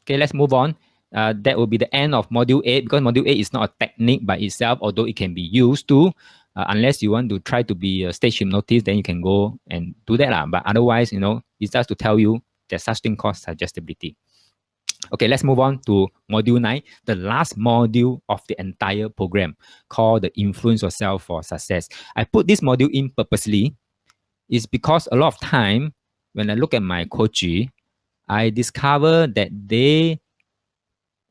Okay, let's move on. That will be the end of module 8 because module 8 is not a technique by itself, although it can be used to. Unless you want to try to be a stage hypnotist, then you can go and do that. But otherwise, it's just to tell you there's such thing called suggestibility. Okay, let's move on to module 9, the last module of the entire program called the influence of self for success. I put this module in purposely is because a lot of time when I look at my coachee, I discover that they,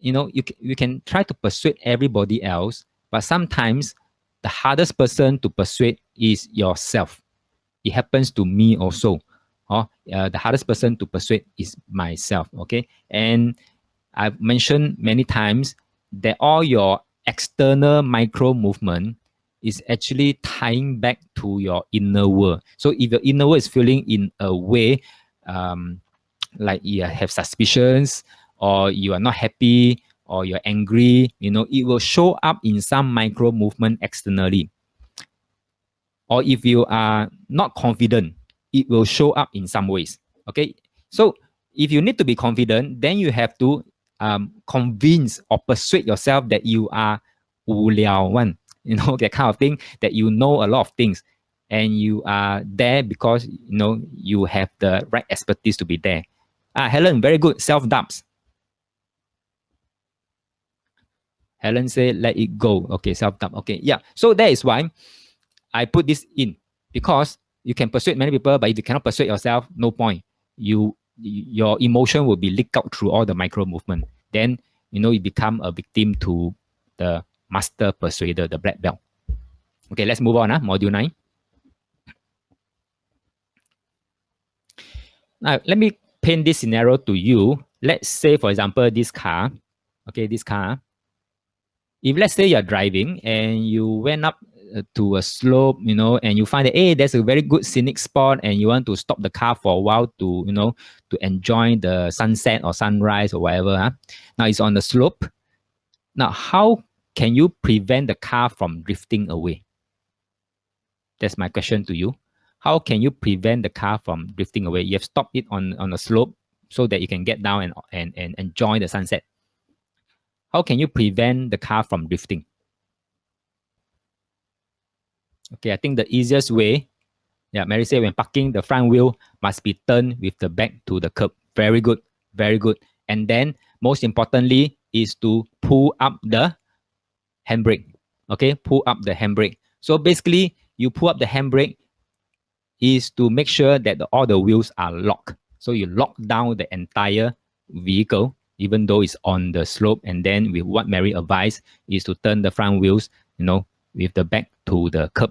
you can try to persuade everybody else, but sometimes the hardest person to persuade is yourself. It happens to me also. The hardest person to persuade is myself. Okay, and I've mentioned many times that all your external micro movement is actually tying back to your inner world. So if your inner world is feeling in a way like you have suspicions or you are not happy or you're angry, it will show up in some micro movement externally. Or if you are not confident, it will show up in some ways. Okay, so if you need to be confident, then you have to convince or persuade yourself that you are 无聊one, that kind of thing, that you know a lot of things and you are there because you have the right expertise to be there. Helen, very good. Self-doubts. Helen said, let it go. Okay, self-doubt. Okay, yeah. So that is why I put this in, because you can persuade many people, but if you cannot persuade yourself, no point. Your emotion will be leaked out through all the micro movement. Then you become a victim to the master persuader, the black belt. Okay, let's move on. Module 9. Now, let me paint this scenario to you. Let's say, for example, this car. Okay, this car. If let's say you're driving and you went up to a slope, and you find that, hey, there's a very good scenic spot and you want to stop the car for a while to, to enjoy the sunset or sunrise or whatever. Now it's on the slope. Now, how can you prevent the car from drifting away? That's my question to you. How can you prevent the car from drifting away? You have stopped it on a slope so that you can get down and enjoy the sunset. How can you prevent the car from drifting? Okay, I think the easiest way, Mary said, when parking, the front wheel must be turned with the back to the curb. Very good, very good. And then, most importantly, is to pull up the handbrake. Okay, pull up the handbrake. So basically, you pull up the handbrake is to make sure that all the wheels are locked. So you lock down the entire vehicle, even though it's on the slope. And then with what Mary advised is to turn the front wheels, with the back to the curb.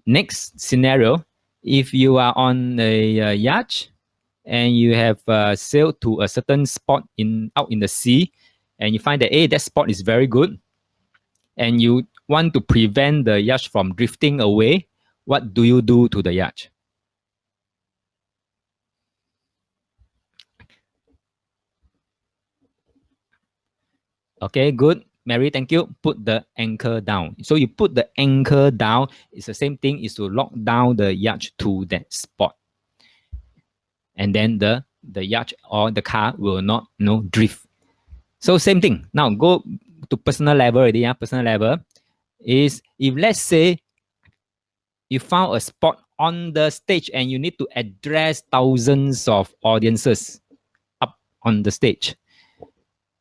Next scenario, if you are on a yacht and you have sailed to a certain spot out in the sea, and you find that, hey, that spot is very good, and you want to prevent the yacht from drifting away, what do you do to the yacht? Okay, good. Mary, thank you. Put the anchor down. So you put the anchor down. It's the same thing, is to lock down the yacht to that spot. And then the yacht or the car will not drift. So same thing. Now go to personal level already. Personal level is, if let's say you found a spot on the stage and you need to address thousands of audiences up on the stage,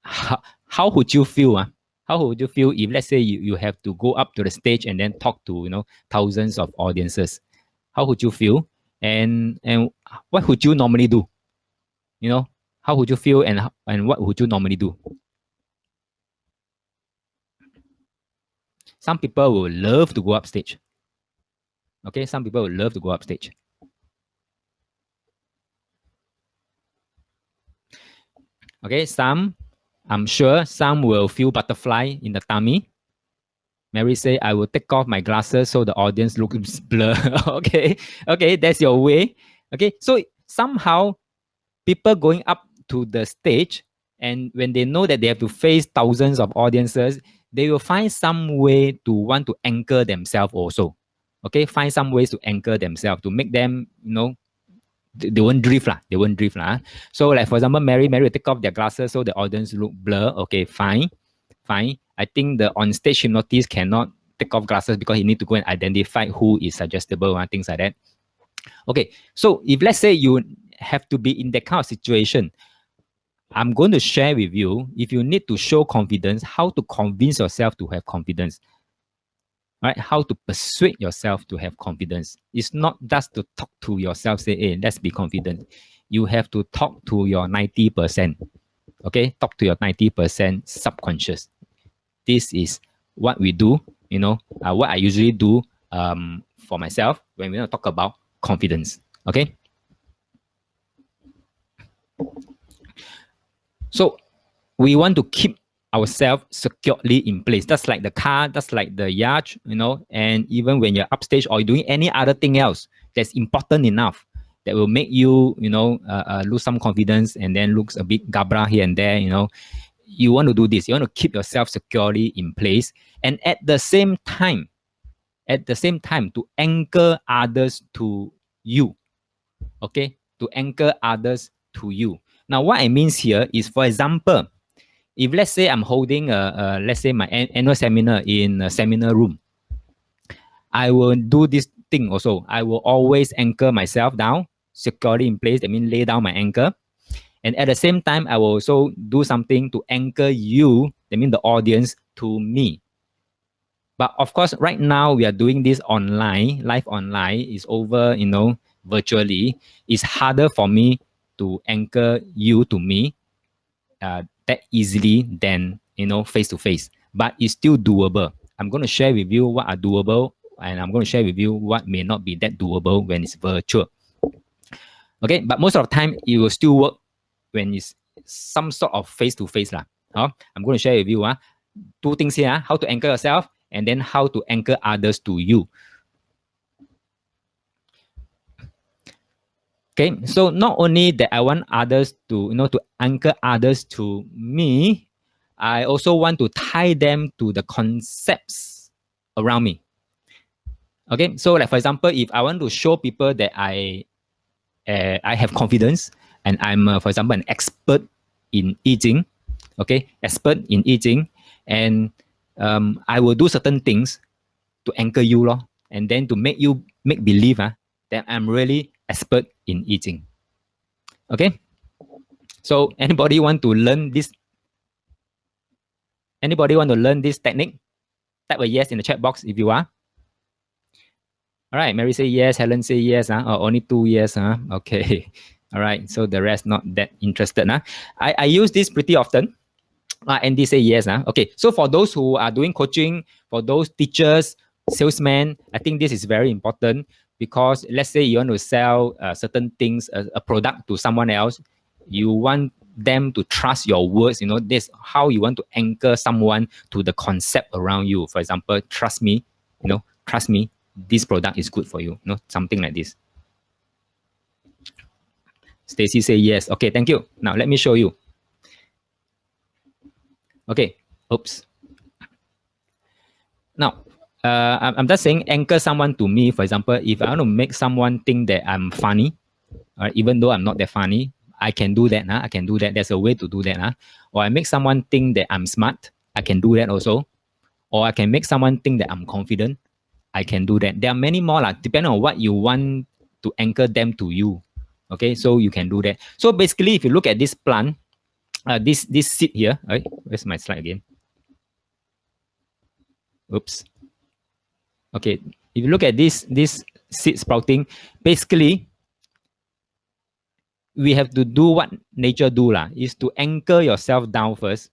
how would you feel? How would you feel if let's say you have to go up to the stage and then talk to thousands of audiences? How would you feel? And what would you normally do? How would you feel, and what would you normally do? Some people will love to go up stage. Okay, some people will love to go up stage. Okay, I'm sure some will feel butterfly in the tummy. Mary say, I will take off my glasses so the audience looks blur. Okay, that's your way. Okay, so somehow people going up to the stage, and when they know that they have to face thousands of audiences, they will find some way to want to anchor themselves also. Okay, find some ways to anchor themselves to make them, they won't drift lah. They won't drift lah. So like for example, Mary will take off their glasses so the audience look blur. Okay, fine. I think the on stage hypnotist cannot take off glasses because he need to go and identify who is suggestible and things like that. Okay, so if let's say you have to be in that kind of situation, I'm going to share with you, if you need to show confidence, how to convince yourself to have confidence. Right? How to persuade yourself to have confidence. It's not just to talk to yourself, say, hey, let's be confident. You have to talk to your 90%. Okay? Talk to your 90% subconscious. This is what we do, what I usually do for myself when we talk about confidence. Okay? So we want to keep ourselves securely in place. That's like the car, that's like the yacht, and even when you're upstage or doing any other thing else that's important enough that will make you, lose some confidence and then looks a bit gabra here and there, you want to do this. You want to keep yourself securely in place. And at the same time, to anchor others to you. Okay? To anchor others to you. Now, what I mean here is, for example, if let's say I'm holding let's say my annual seminar in a seminar room, I will do this thing also. I will always anchor myself down, securely in place. That means lay down my anchor. And at the same time, I will also do something to anchor you, that means the audience, to me. But of course, right now we are doing this online, live online, is over, virtually. It's harder for me to anchor you to me that easily than face to face, but it's still doable. I'm going to share with you what are doable, and I'm going to share with you what may not be that doable when it's virtual. Okay, but most of the time it will still work when it's some sort of face to face lah. I'm going to share with you two things here: how to anchor yourself, and then how to anchor others to you. Okay, so not only that I want others to, to anchor others to me, I also want to tie them to the concepts around me. Okay, so like for example, if I want to show people that I have confidence and I'm, for example, an expert in eating, okay, expert in eating, and I will do certain things to anchor you, and then to make you make believe that I'm really expert in eating. Okay, so anybody want to learn this? Anybody want to learn this technique? Type a yes in the chat box if you are. All right, Mary say yes, Helen say yes. Oh, only 2 yes. Okay. All right, so the rest not that interested. I use this pretty often. Andy say yes. Okay, so for those who are doing coaching, for those teachers, salesmen, I think this is very important, because let's say you want to sell certain things, a product to someone else, you want them to trust your words. This how you want to anchor someone to the concept around you. For example, trust me, trust me, this product is good for you, something like this. Stacy say yes. Okay, thank you. Now let me show you. Okay, oops. Now, I'm just saying anchor someone to me. For example, if I want to make someone think that I'm funny, even though I'm not that funny, I can do that. I can do that. There's a way to do that. Or I make someone think that I'm smart. I can do that also. Or I can make someone think that I'm confident. I can do that. There are many more, depending on what you want to anchor them to you. Okay, so you can do that. So basically, if you look at this plant, this seed here, right? Where's my slide again? Oops. Okay, if you look at this seed sprouting, basically, we have to do what nature do is to anchor yourself down first,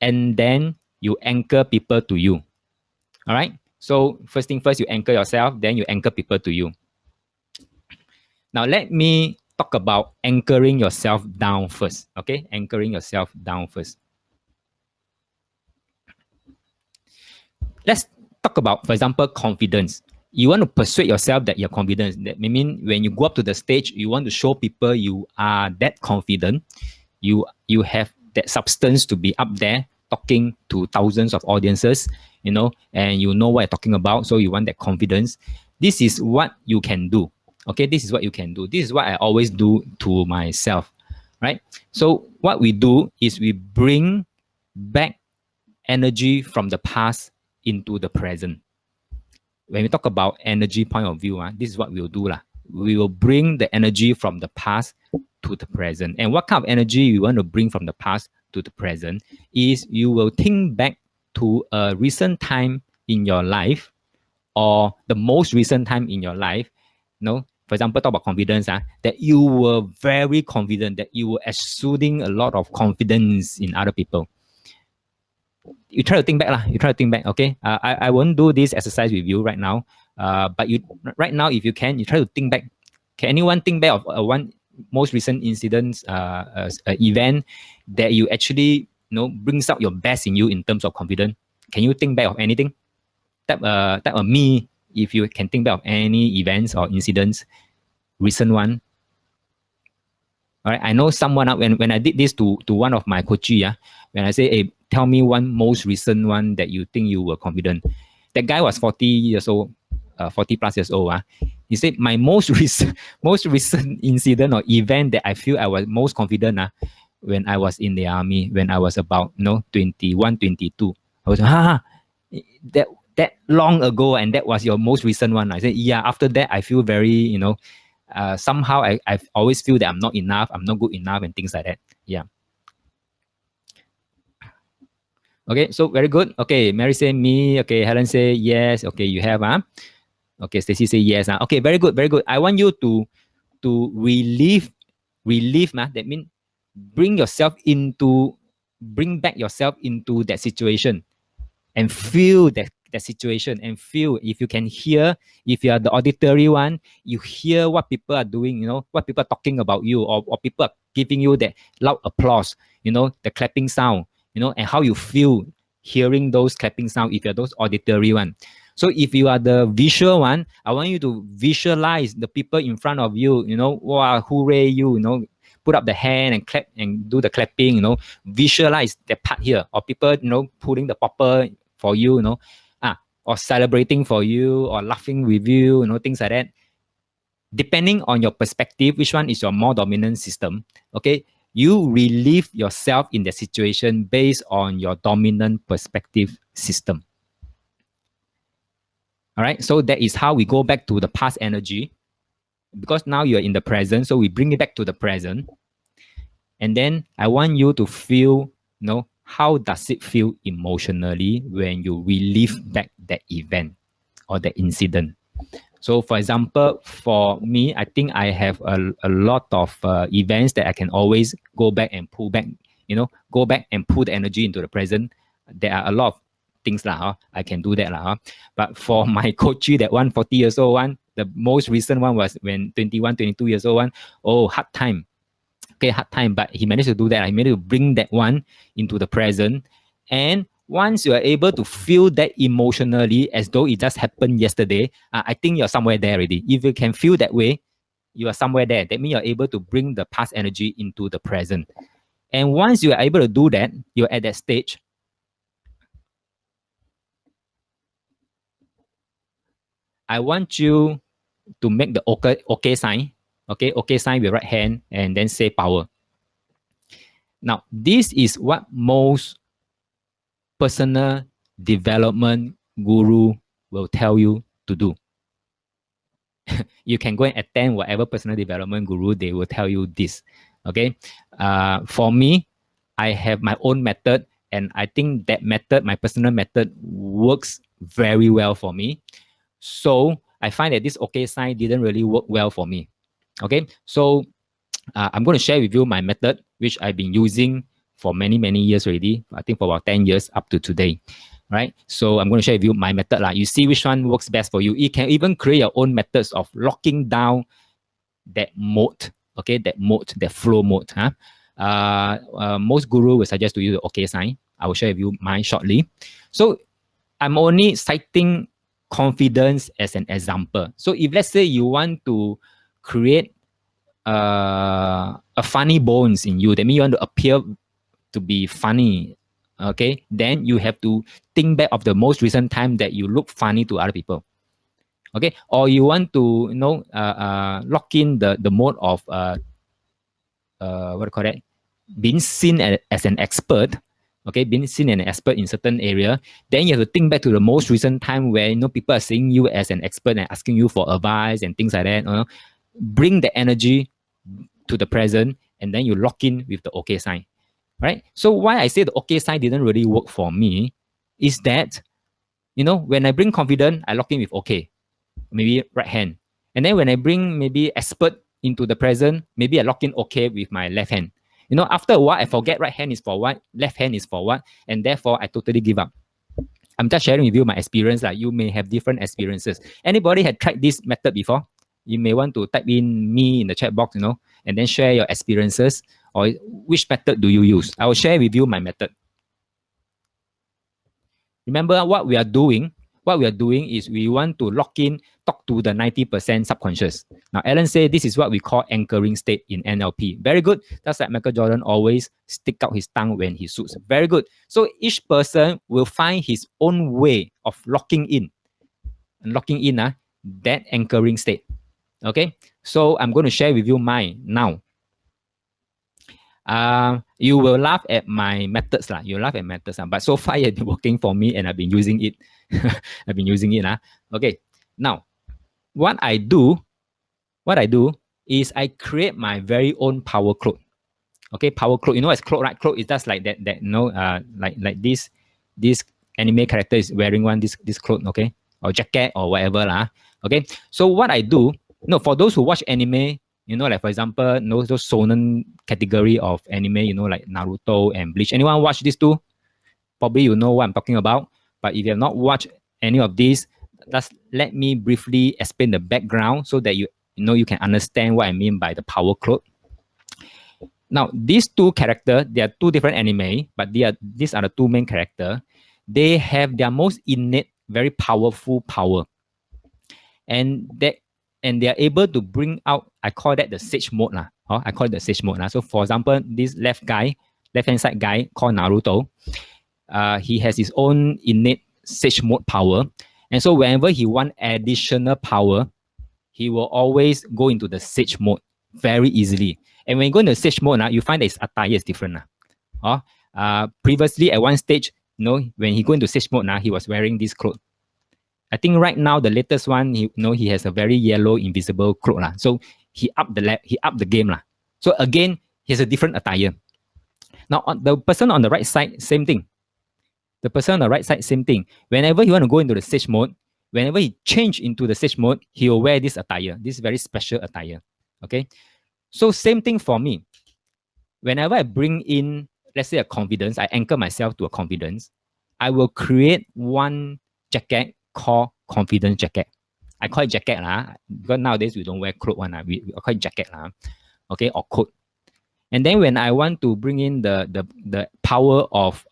and then you anchor people to you. All right. So first thing first, you anchor yourself, then you anchor people to you. Now let me talk about anchoring yourself down first. Okay, anchoring yourself down first. Let's talk about, for example, confidence. You want to persuade yourself that you're confident. That means when you go up to the stage, you want to show people you are that confident. You have that substance to be up there talking to thousands of audiences, and you know what you're talking about. So you want that confidence. this is what you can do. Okay, this is what you can do. This is what I always do to myself, right? So what we do is we bring back energy from the past into the present. When we talk about energy point of view, this is what we'll do. We will bring the energy from the past to the present. And what kind of energy you want to bring from the past to the present is you will think back to a recent time in your life or the most recent time in your life. For example, talk about confidence, that you were very confident, that you were exuding a lot of confidence in other people. You try to think back lah. You try to think back. Okay, I won't do this exercise with you right now. But you right now, if you can, you try to think back. Can anyone think back of one most recent incident, event that you actually brings out your best in you in terms of confidence? Can you think back of anything? Type of me if you can think back of any events or incidents, recent one. All right, I know someone when I did this to one of my coaches, when I say, hey, tell me one most recent one that you think you were confident. That guy was 40 years old, 40 plus years old. He said, my most recent incident or event that I feel I was most confident when I was in the army, when I was about 21, 22. I was, that long ago, and that was your most recent one. I said, yeah, after that, I feel very, somehow I always feel that I'm not enough, I'm not good enough, and things like that. Yeah. Okay, so very good. Okay, Mary say me. Okay, Helen say yes. Okay, you have Okay, Stacy say yes. Okay, very good, very good. I want you to relieve, that means bring back yourself into that situation and feel that situation, and feel, if you can hear, if you are the auditory one, you hear what people are doing, what people are talking about you, or people are giving you that loud applause, the clapping sound, and how you feel hearing those clapping sound if you're those auditory one. So if you are the visual one, I want you to visualize the people in front of you, wow, hooray, put up the hand and clap and do the clapping, visualize that part here, or people, putting the popper for you, or celebrating for you, or laughing with you, things like that. Depending on your perspective, which one is your more dominant system, okay, you relieve yourself in the situation based on your dominant perspective system. All right, so that is how we go back to the past energy, because now you're in the present, so we bring it back to the present. And then I want you to feel, how does it feel emotionally when you relive back that event or that incident. So for example, for me, I think I have a lot of events that I can always go back and pull back, go back and pull the energy into the present. There are a lot of things I can do that. But for my coachee, that 140 years old one, the most recent one was when 21, 22 years old one, hard time. Okay, hard time, but he managed to do that. He managed to bring that one into the present. And once you are able to feel that emotionally as though it just happened yesterday, I think you're somewhere there already. If you can feel that way, you are somewhere there. That means you're able to bring the past energy into the present. And once you are able to do that, you're at that stage. I want you to make the okay sign. Okay sign with right hand, and then say power. Now, this is what most personal development guru will tell you to do. You can go and attend whatever personal development guru, they will tell you this. Okay. For me, I have my own method, and I think that method, my personal method, works very well for me. So I find that this okay sign didn't really work well for me. Okay. So I'm going to share with you my method, which I've been using for many, many years already. I think for about 10 years up to today. Right? So I'm going to share with you my method. You see which one works best for you. You can even create your own methods of locking down that mode. Okay, that mode, that flow mode. Most guru will suggest to you the okay sign. I will share with you mine shortly. So I'm only citing confidence as an example. So if let's say you want to create a funny bones in you, that means you want to appear to be funny, okay, then you have to think back of the most recent time that you look funny to other people. Okay, or you want to lock in the mode of what do you call that, being seen as an expert, okay, being seen as an expert in certain area, then you have to think back to the most recent time where people are seeing you as an expert and asking you for advice and things like that. Bring the energy to the present, and then you lock in with the okay sign, right? So why I say the okay sign didn't really work for me is that when I bring confidence, I lock in with okay, maybe right hand, and then when I bring maybe expert into the present, maybe I lock in okay with my left hand. After a while, I forget right hand is for what, left hand is for what, and therefore I totally give up. I'm just sharing with you my experience. Like, you may have different experiences. Anybody had tried this method before? You may want to type in me in the chat box, and then share your experiences, or which method do you use. I will share with you my method. Remember what we are doing. What we are doing is we want to lock in, talk to the 90% subconscious. Now, Alan said this is what we call anchoring state in NLP. Very good. That's like Michael Jordan always stick out his tongue when he shoots. Very good. So each person will find his own way of locking in. And locking in that anchoring state. Okay. So I'm going to share with you mine now. You will laugh at my methods lah. You laugh at methods but so far it's been working for me, and I've been using it. I've been using it Okay. Now, what I do is I create my very own power cloth. Okay, power cloth. You know what's cloth, right? Cloth is just like that. Like this anime character is wearing this cloth. Okay, or jacket or whatever lah. Okay. So what I do, for those who watch anime, like for example, those shonen category of anime, like Naruto and Bleach. Anyone watch these two? Probably you know what I'm talking about. But if you have not watched any of these, just let me briefly explain the background so that you can understand what I mean by the power cloth. Now, these two characters, they are two different anime, but these are the two main characters. They have their most innate, very powerful power. And they are able to bring out, I call that the sage mode. I call it the sage mode. So for example, this left-hand side guy called Naruto, he has his own innate sage mode power. And so whenever he wants additional power, he will always go into the sage mode very easily. And when you go into sage mode, you find that his attire is different. Previously, at one stage, when he go into sage mode, he was wearing this cloth. I think right now the latest one, he has a very yellow invisible cloth. So he upped the game. So again, he has a different attire. Now, the person on the right side, same thing. The person on the right side, same thing. Whenever he want to go into the sage mode, whenever he change into the sage mode, he will wear this attire, this very special attire. Okay. So same thing for me. Whenever I bring in, let's say, a confidence, I anchor myself to a confidence, I will create one jacket called confidence jacket. I call it jacket because nowadays we don't wear clothes we call it jacket okay, or coat. And then when I want to bring in the power of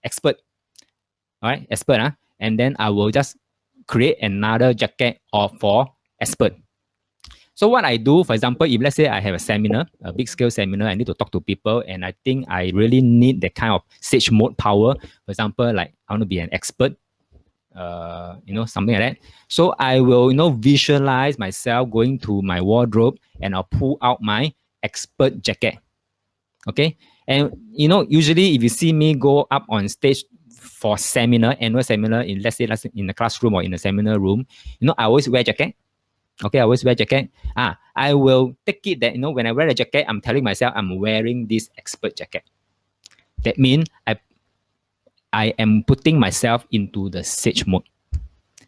expert, all right, expert and then I will just create another jacket for expert. So what I do, for example, if let's say I have a seminar, a big scale seminar, I need to talk to people, and I think I really need that kind of sage mode power. For example, like I want to be an expert, something like that. So I will, visualize myself going to my wardrobe and I'll pull out my expert jacket. Okay. And, usually if you see me go up on stage for seminar, annual seminar, let's say in the classroom or in the seminar room, I always wear jacket. Okay, I always wear jacket. I will take it that, when I wear a jacket, I'm telling myself I'm wearing this expert jacket. That means I am putting myself into the sage mode.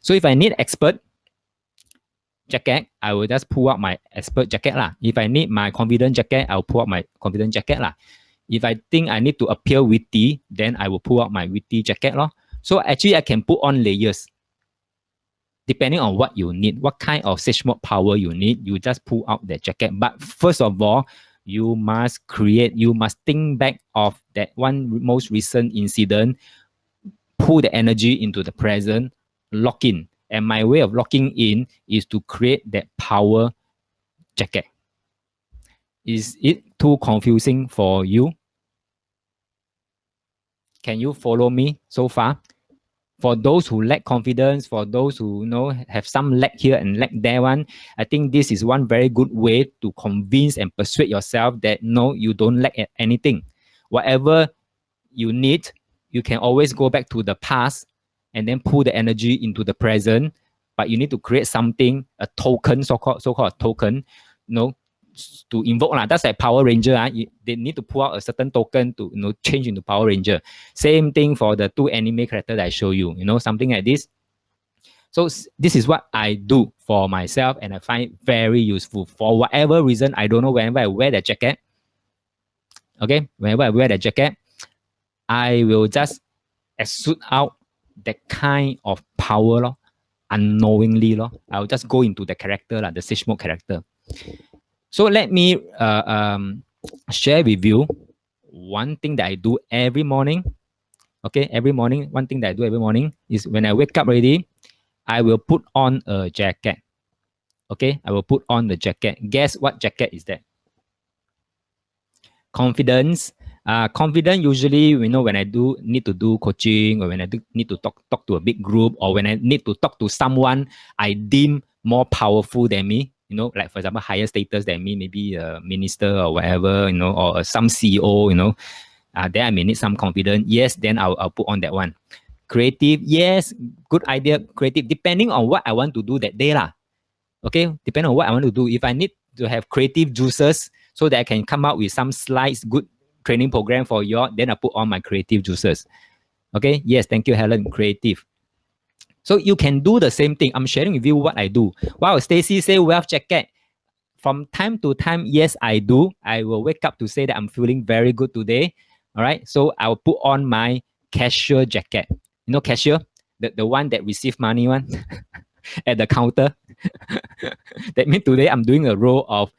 So if I need expert jacket, I will just pull out my expert jacket If I need my confident jacket, I'll pull out my confident jacket If I think I need to appear witty, then I will pull out my witty jacket So actually, I can put on layers. Depending on what you need, what kind of sage mode power you need, you just pull out that jacket. But first of all, you must think back of that one most recent incident, pull the energy into the present, lock in. And my way of locking in is to create that power jacket. Is it too confusing for you? Can you follow me so far? For those who lack confidence, for those who have some lack here and lack there one, I think this is one very good way to convince and persuade yourself that no, you don't lack anything. Whatever you need, you can always go back to the past and then pull the energy into the present. But you need to create something, a token, so-called token, to invoke. That's like Power Ranger. They need to pull out a certain token to change into Power Ranger. Same thing for the two anime characters that I show you, something like this. So this is what I do for myself, and I find it very useful. For whatever reason, I don't know, whenever I wear that jacket, okay, whenever I wear that jacket, I will just exude out that kind of power, unknowingly. I'll just go into the character, the Sage Mode character. So let me share with you one thing that I do every morning. Okay, every morning, one thing that I do every morning is when I wake up already, I will put on a jacket. Okay, I will put on the jacket. Guess what jacket is that? Confidence. Confident usually, when I need to do coaching, or when I need to talk to a big group, or when I need to talk to someone I deem more powerful than me, like for example, higher status than me, maybe a minister or whatever, or some CEO, then I may need some confidence. Yes, then I'll put on that one. Creative, yes, good idea. Creative, depending on what I want to do that day lah. Okay, depending on what I want to do. If I need to have creative juices so that I can come up with some slides, good training program for you, then I put on my creative juices. Okay, yes, thank you, Helen. Creative. So you can do the same thing. I'm sharing with you what I do. Wow, Stacy say wealth jacket. From time to time, yes, I do. I will wake up to say that I'm feeling very good today. All right, so I will put on my cashier jacket. Cashier, the one that receive money one at the counter. That means today I'm doing a role of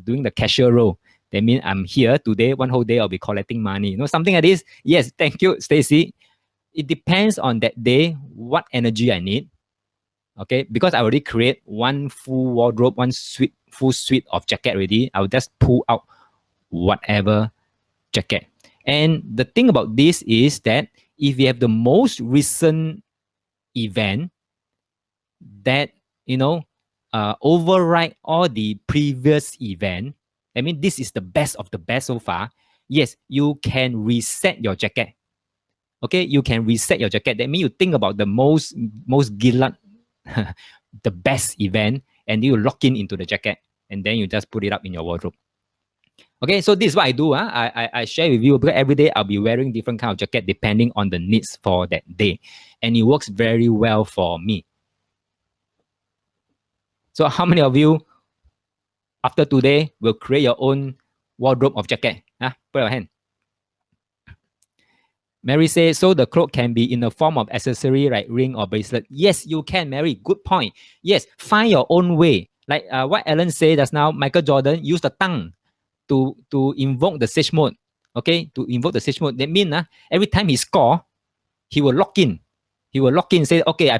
doing the cashier role. That means I'm here today, one whole day I'll be collecting money. Something like this. Yes, thank you, Stacy. It depends on that day, what energy I need. Okay, because I already create one full wardrobe, full suite of jacket already. I'll just pull out whatever jacket. And the thing about this is that if you have the most recent event that override all the previous event, I mean, this is the best of the best so far. Yes, you can reset your jacket. Okay, you can reset your jacket. That means you think about the most gilat, the best event, and you lock into the jacket, and then you just put it up in your wardrobe. Okay, so this is what I do. I share with you, because every day I'll be wearing different kind of jacket depending on the needs for that day, and it works very well for me. So how many of you, after today, will create your own wardrobe of jacket? Put your hand. Mary says, so the cloak can be in the form of accessory, like ring or bracelet. Yes, you can, Mary. Good point. Yes, find your own way. Like what Ellen said just now, Michael Jordan used the tongue to invoke the Sage Mode. Okay, to invoke the Sage Mode. That means every time he score, he will lock in. He will lock in, say, okay,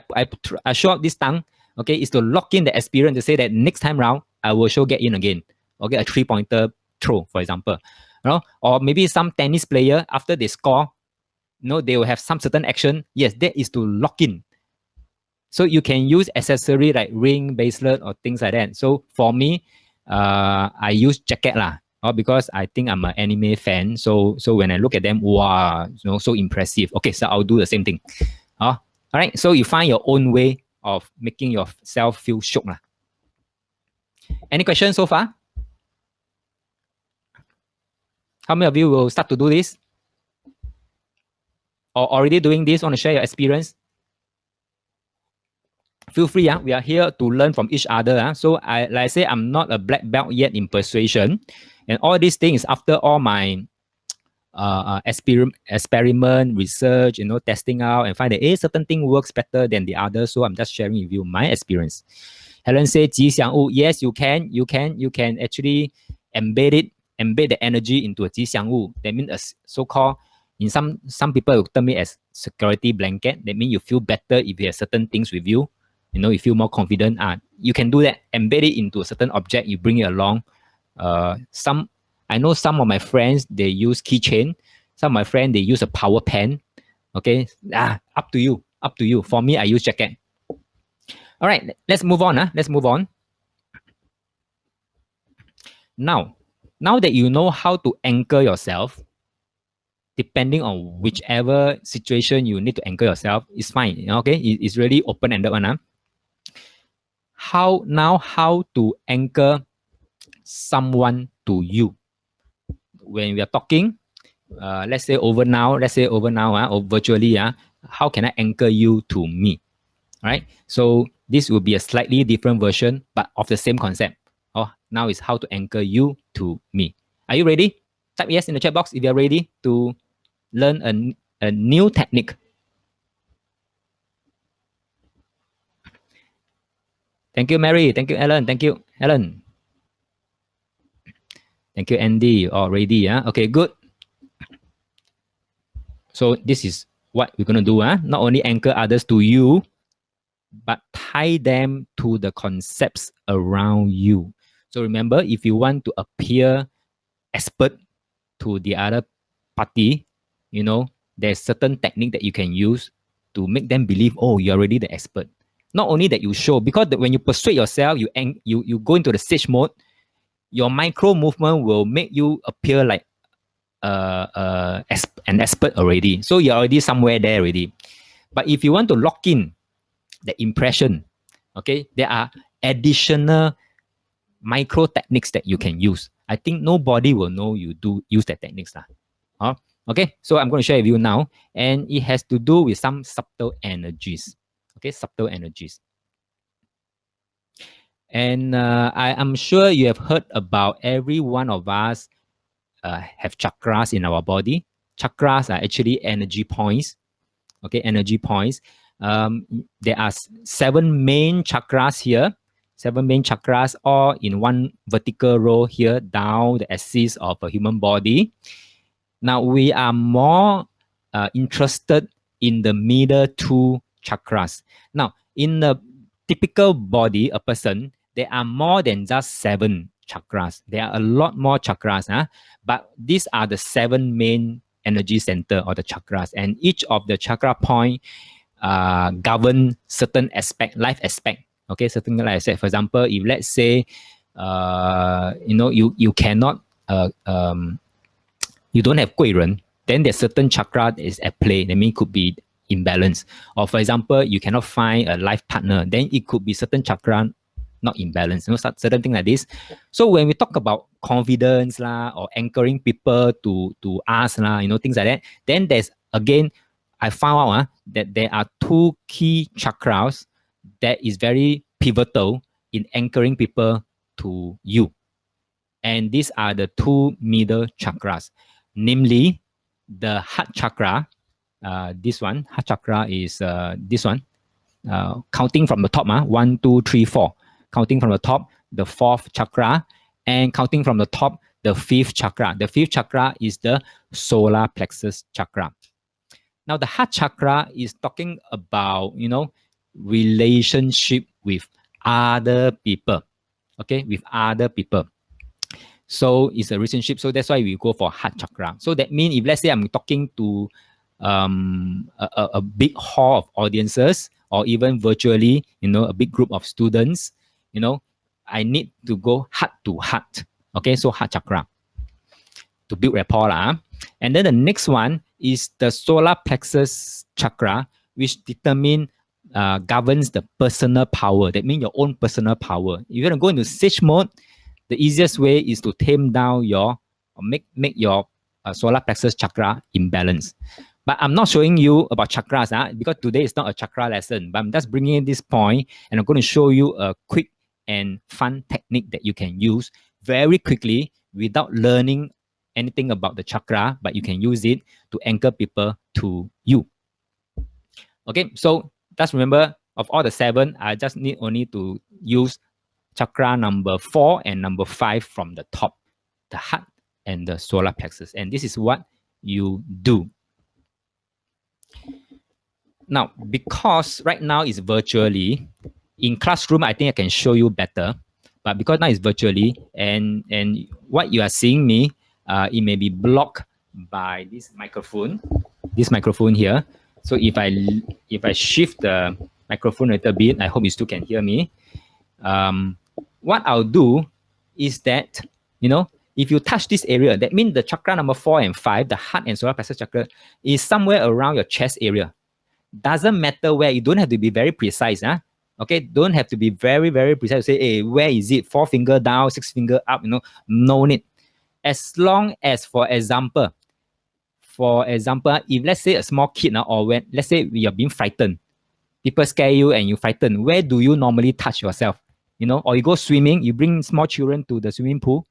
I show up this tongue. Okay, is to lock in the experience to say that next time round, I will show get in again. Okay, a 3-pointer throw, for example. Or maybe some tennis player, after they score, they will have some certain action. Yes, that is to lock in. So you can use accessory like ring, bracelet, or things like that. So for me, I use jacket lah. Because I think I'm an anime fan. So when I look at them, wow, so impressive. Okay, so I'll do the same thing. All right, so you find your own way of making yourself feel shook lah. Any questions so far? How many of you will start to do this? Or already doing this? Want to share your experience? Feel free. We are here to learn from each other. So like I say, I'm not a black belt yet in persuasion. And all these things, after all my experiment, research, testing out, and find that certain thing works better than the other. So I'm just sharing with you my experience. Helen said, "吉祥物." Yes, you can. You can actually embed the energy into a 吉祥物. That means a so-called, in some people will term it as security blanket. That means you feel better if you have certain things with you. You feel more confident. You can do that. Embed it into a certain object. You bring it along. I know some of my friends, they use keychain. Some of my friends, they use a power pen. Okay, up to you. Up to you. For me, I use jacket. All right, let's move on. Let's move on. Now that you know how to anchor yourself, depending on whichever situation you need to anchor yourself, it's fine. Okay, it's really open-ended one. How to anchor someone to you. When we are talking, let's say over now, or virtually, how can I anchor you to me? All right. So this will be a slightly different version, but of the same concept. Oh, now is how to anchor you to me. Are you ready? Type yes in the chat box if you're ready to learn a new technique. Thank you, Mary. Thank you, Ellen. Thank you, Helen. Thank you, Andy. All ready? Okay, good. So this is what we're gonna do. Not only anchor others to you, but tie them to the concepts around you. So remember, if you want to appear expert to the other party, there's certain technique that you can use to make them believe, oh, you're already the expert. Not only that you show, because when you persuade yourself, you go into the sage mode, your micro movement will make you appear like an expert already. So you're already somewhere there already. But if you want to lock in the impression, okay, there are additional micro techniques that you can use. I think nobody will know you do use that techniques. Okay, so I'm going to share with you now, and it has to do with some subtle energies. Okay, subtle energies. And I am sure you have heard about every one of us have chakras in our body. Chakras are actually energy points. Okay, energy points. There are 7 main chakras here. 7 main chakras all in one vertical row here down the axis of a human body. Now we are more interested in the middle 2 chakras. Now in the typical body, a person, there are more than just 7 chakras. There are a lot more chakras, but these are the 7 main energy center or the chakras, and each of the chakra point govern certain life aspect. Okay, certain life aspect. For example, if let's say, you cannot, you don't have 贵人, then there's certain chakra that is at play. That means it could be imbalance. Or for example, you cannot find a life partner, then it could be certain chakra not in balance, certain things like this. So when we talk about confidence or anchoring people to us, things like that, then there's again, I found out that there are 2 key chakras that is very pivotal in anchoring people to you. And these are the 2 middle chakras, namely the heart chakra. This one, heart chakra is this one. Counting from the top, 1, 2, 3, 4. Counting from the top, the 4th chakra, and counting from the top, the 5th chakra. The 5th chakra is the solar plexus chakra. Now, the heart chakra is talking about, relationship with other people. Okay, with other people. So it's a relationship. So that's why we go for heart chakra. So that means if let's say I'm talking to a big hall of audiences, or even virtually, a big group of students, I need to go heart to heart. Okay, so heart chakra to build rapport. And then the next one is the solar plexus chakra, which governs the personal power. That means your own personal power. If you're going to go into sage mode, the easiest way is to tame down make your solar plexus chakra imbalance. But I'm not showing you about chakras because today is not a chakra lesson, but I'm just bringing in this point, and I'm going to show you a quick and fun technique that you can use very quickly without learning anything about the chakra, but you can use it to anchor people to you. Okay, so just remember, of all the 7, I just need only to use chakra number 4 and number 5 from the top, the heart and the solar plexus. And this is what you do. Now, because right now it's virtually, in classroom, I think I can show you better. But because now it's virtually, and what you are seeing me, it may be blocked by this microphone here. So if I shift the microphone a little bit, I hope you still can hear me. What I'll do is that, if you touch this area, that means the chakra number 4 and 5, the heart and solar plexus chakra, is somewhere around your chest area. Doesn't matter where. You don't have to be very precise. Huh? Okay, don't have to be very, very precise. Say, hey, where is it? 4 finger down, 6 finger up, no need. As long as, for example, if let's say a small kid or when, let's say we are being frightened, people scare you and you frightened, where do you normally touch yourself? Or you go swimming, you bring small children to the swimming pool,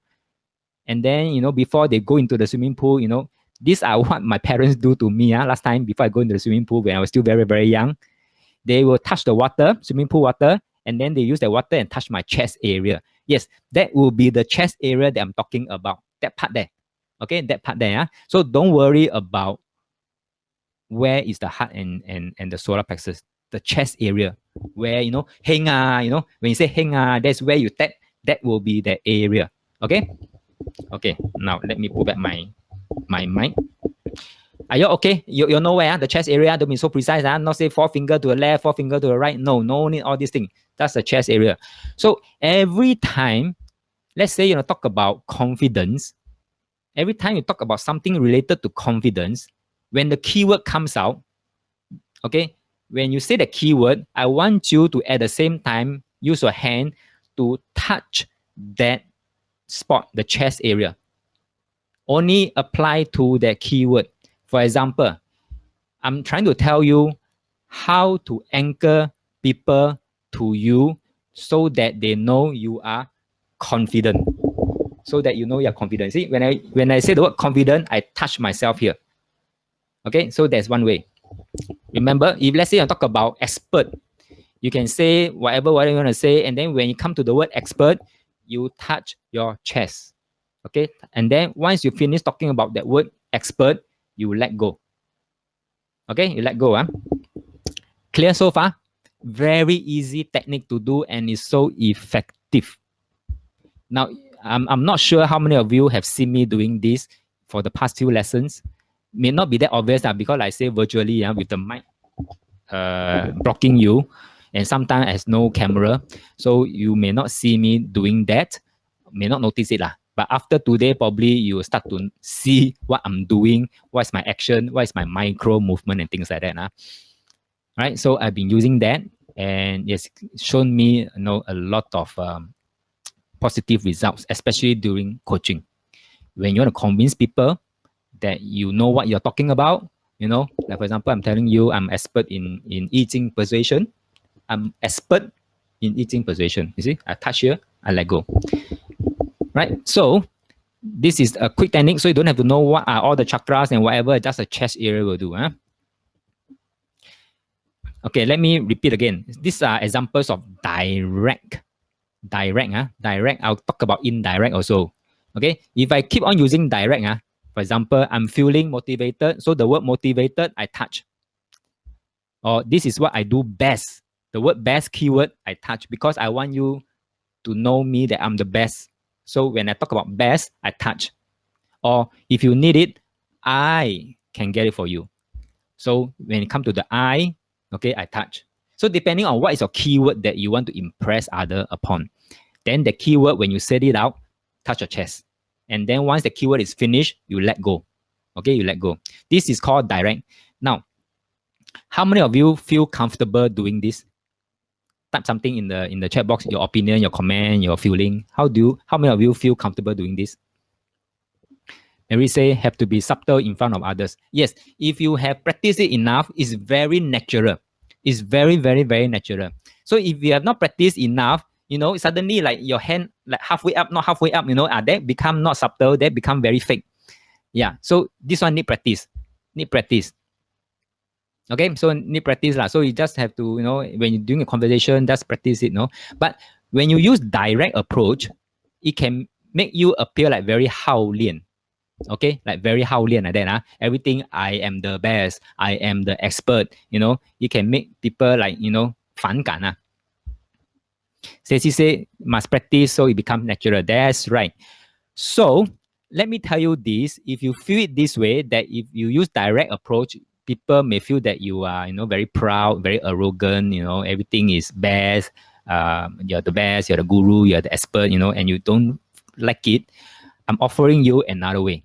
and then, before they go into the swimming pool, these are what my parents do to me last time before I go into the swimming pool when I was still very, very young. They will touch the water, swimming pool water, and then they use the water and touch my chest area. Yes, that will be the chest area that I'm talking about, that part there. Okay, that part there. So don't worry about where is the heart and the solar plexus, the chest area, where, heng when you say heng that's where you tap, that will be the area. Okay? Okay, now let me put back my mic. Are you okay? You know where the chest area? Don't be so precise. Not say 4 finger to the left, 4 finger to the right. No need all these things. That's the chest area. So every time, let's say, talk about confidence, every time you talk about something related to confidence, when the keyword comes out, okay, when you say the keyword, I want you to at the same time use your hand to touch that spot, the chest area. Only apply to that keyword. For example, I'm trying to tell you how to anchor people to you so that they know you are confident. So that you know you're confident. See, when I say the word confident, I touch myself here. Okay, so that's one way. Remember, if let's say I talk about expert, you can say whatever you want to say, and then when you come to the word expert, you touch your chest. Okay, and then once you finish talking about that word expert, you let go. Okay, you let go. Clear so far? Very easy technique to do, and it's so effective. Now, I'm not sure how many of you have seen me doing this for the past few lessons. May not be that obvious because I say virtually with the mic blocking you, and sometimes there's no camera, so you may not see me doing that, may not notice it but after today probably you will start to see what I'm doing, what's my action, what is my micro movement and things like that. Right, so I've been using that, and it's shown me a lot of positive results, especially during coaching. When you want to convince people that you know what you're talking about, like for example, I'm telling you I'm expert in eating persuasion. I'm expert in eating persuasion. You see, I touch here, I let go. Right, so this is a quick technique, so you don't have to know what are all the chakras and whatever, just the chest area will do. Okay, let me repeat again. These are examples of direct. I'll talk about indirect also. Okay, if I keep on using direct, for example, I'm feeling motivated, so the word motivated, I touch. Or this is what I do best. The word best keyword, I touch because I want you to know me that I'm the best. So when I talk about best, I touch. Or if you need it, I can get it for you. So when it comes to the I, okay, I touch. So depending on what is your keyword that you want to impress other upon, then the keyword, when you set it out, touch your chest. And then once the keyword is finished, you let go. Okay, you let go. This is called direct. Now, how many of you feel comfortable doing this? Type something in the chat box, your opinion, your comment, your feeling. How many of you feel comfortable doing this? Mary say have to be subtle in front of others. Yes, if you have practiced it enough, it's very natural. It's very, very, very natural. So if you have not practiced enough, suddenly like your hand like halfway up, not halfway up, that become not subtle, that become very fake. Yeah, so this one need practice. Need practice. Okay, so need practice lah. So you just have to, when you're doing a conversation, just practice it, But when you use direct approach, it can make you appear like very hao lian. Okay, like very hao lian like that. Everything I am the best, I am the expert. You can make people like, 反感. Stacy say must practice so it becomes natural. That's right. So let me tell you this: if you feel it this way, that if you use direct approach, people may feel that you are, very proud, very arrogant, everything is best. You're the best, you're the guru, you're the expert, and you don't like it. I'm offering you another way.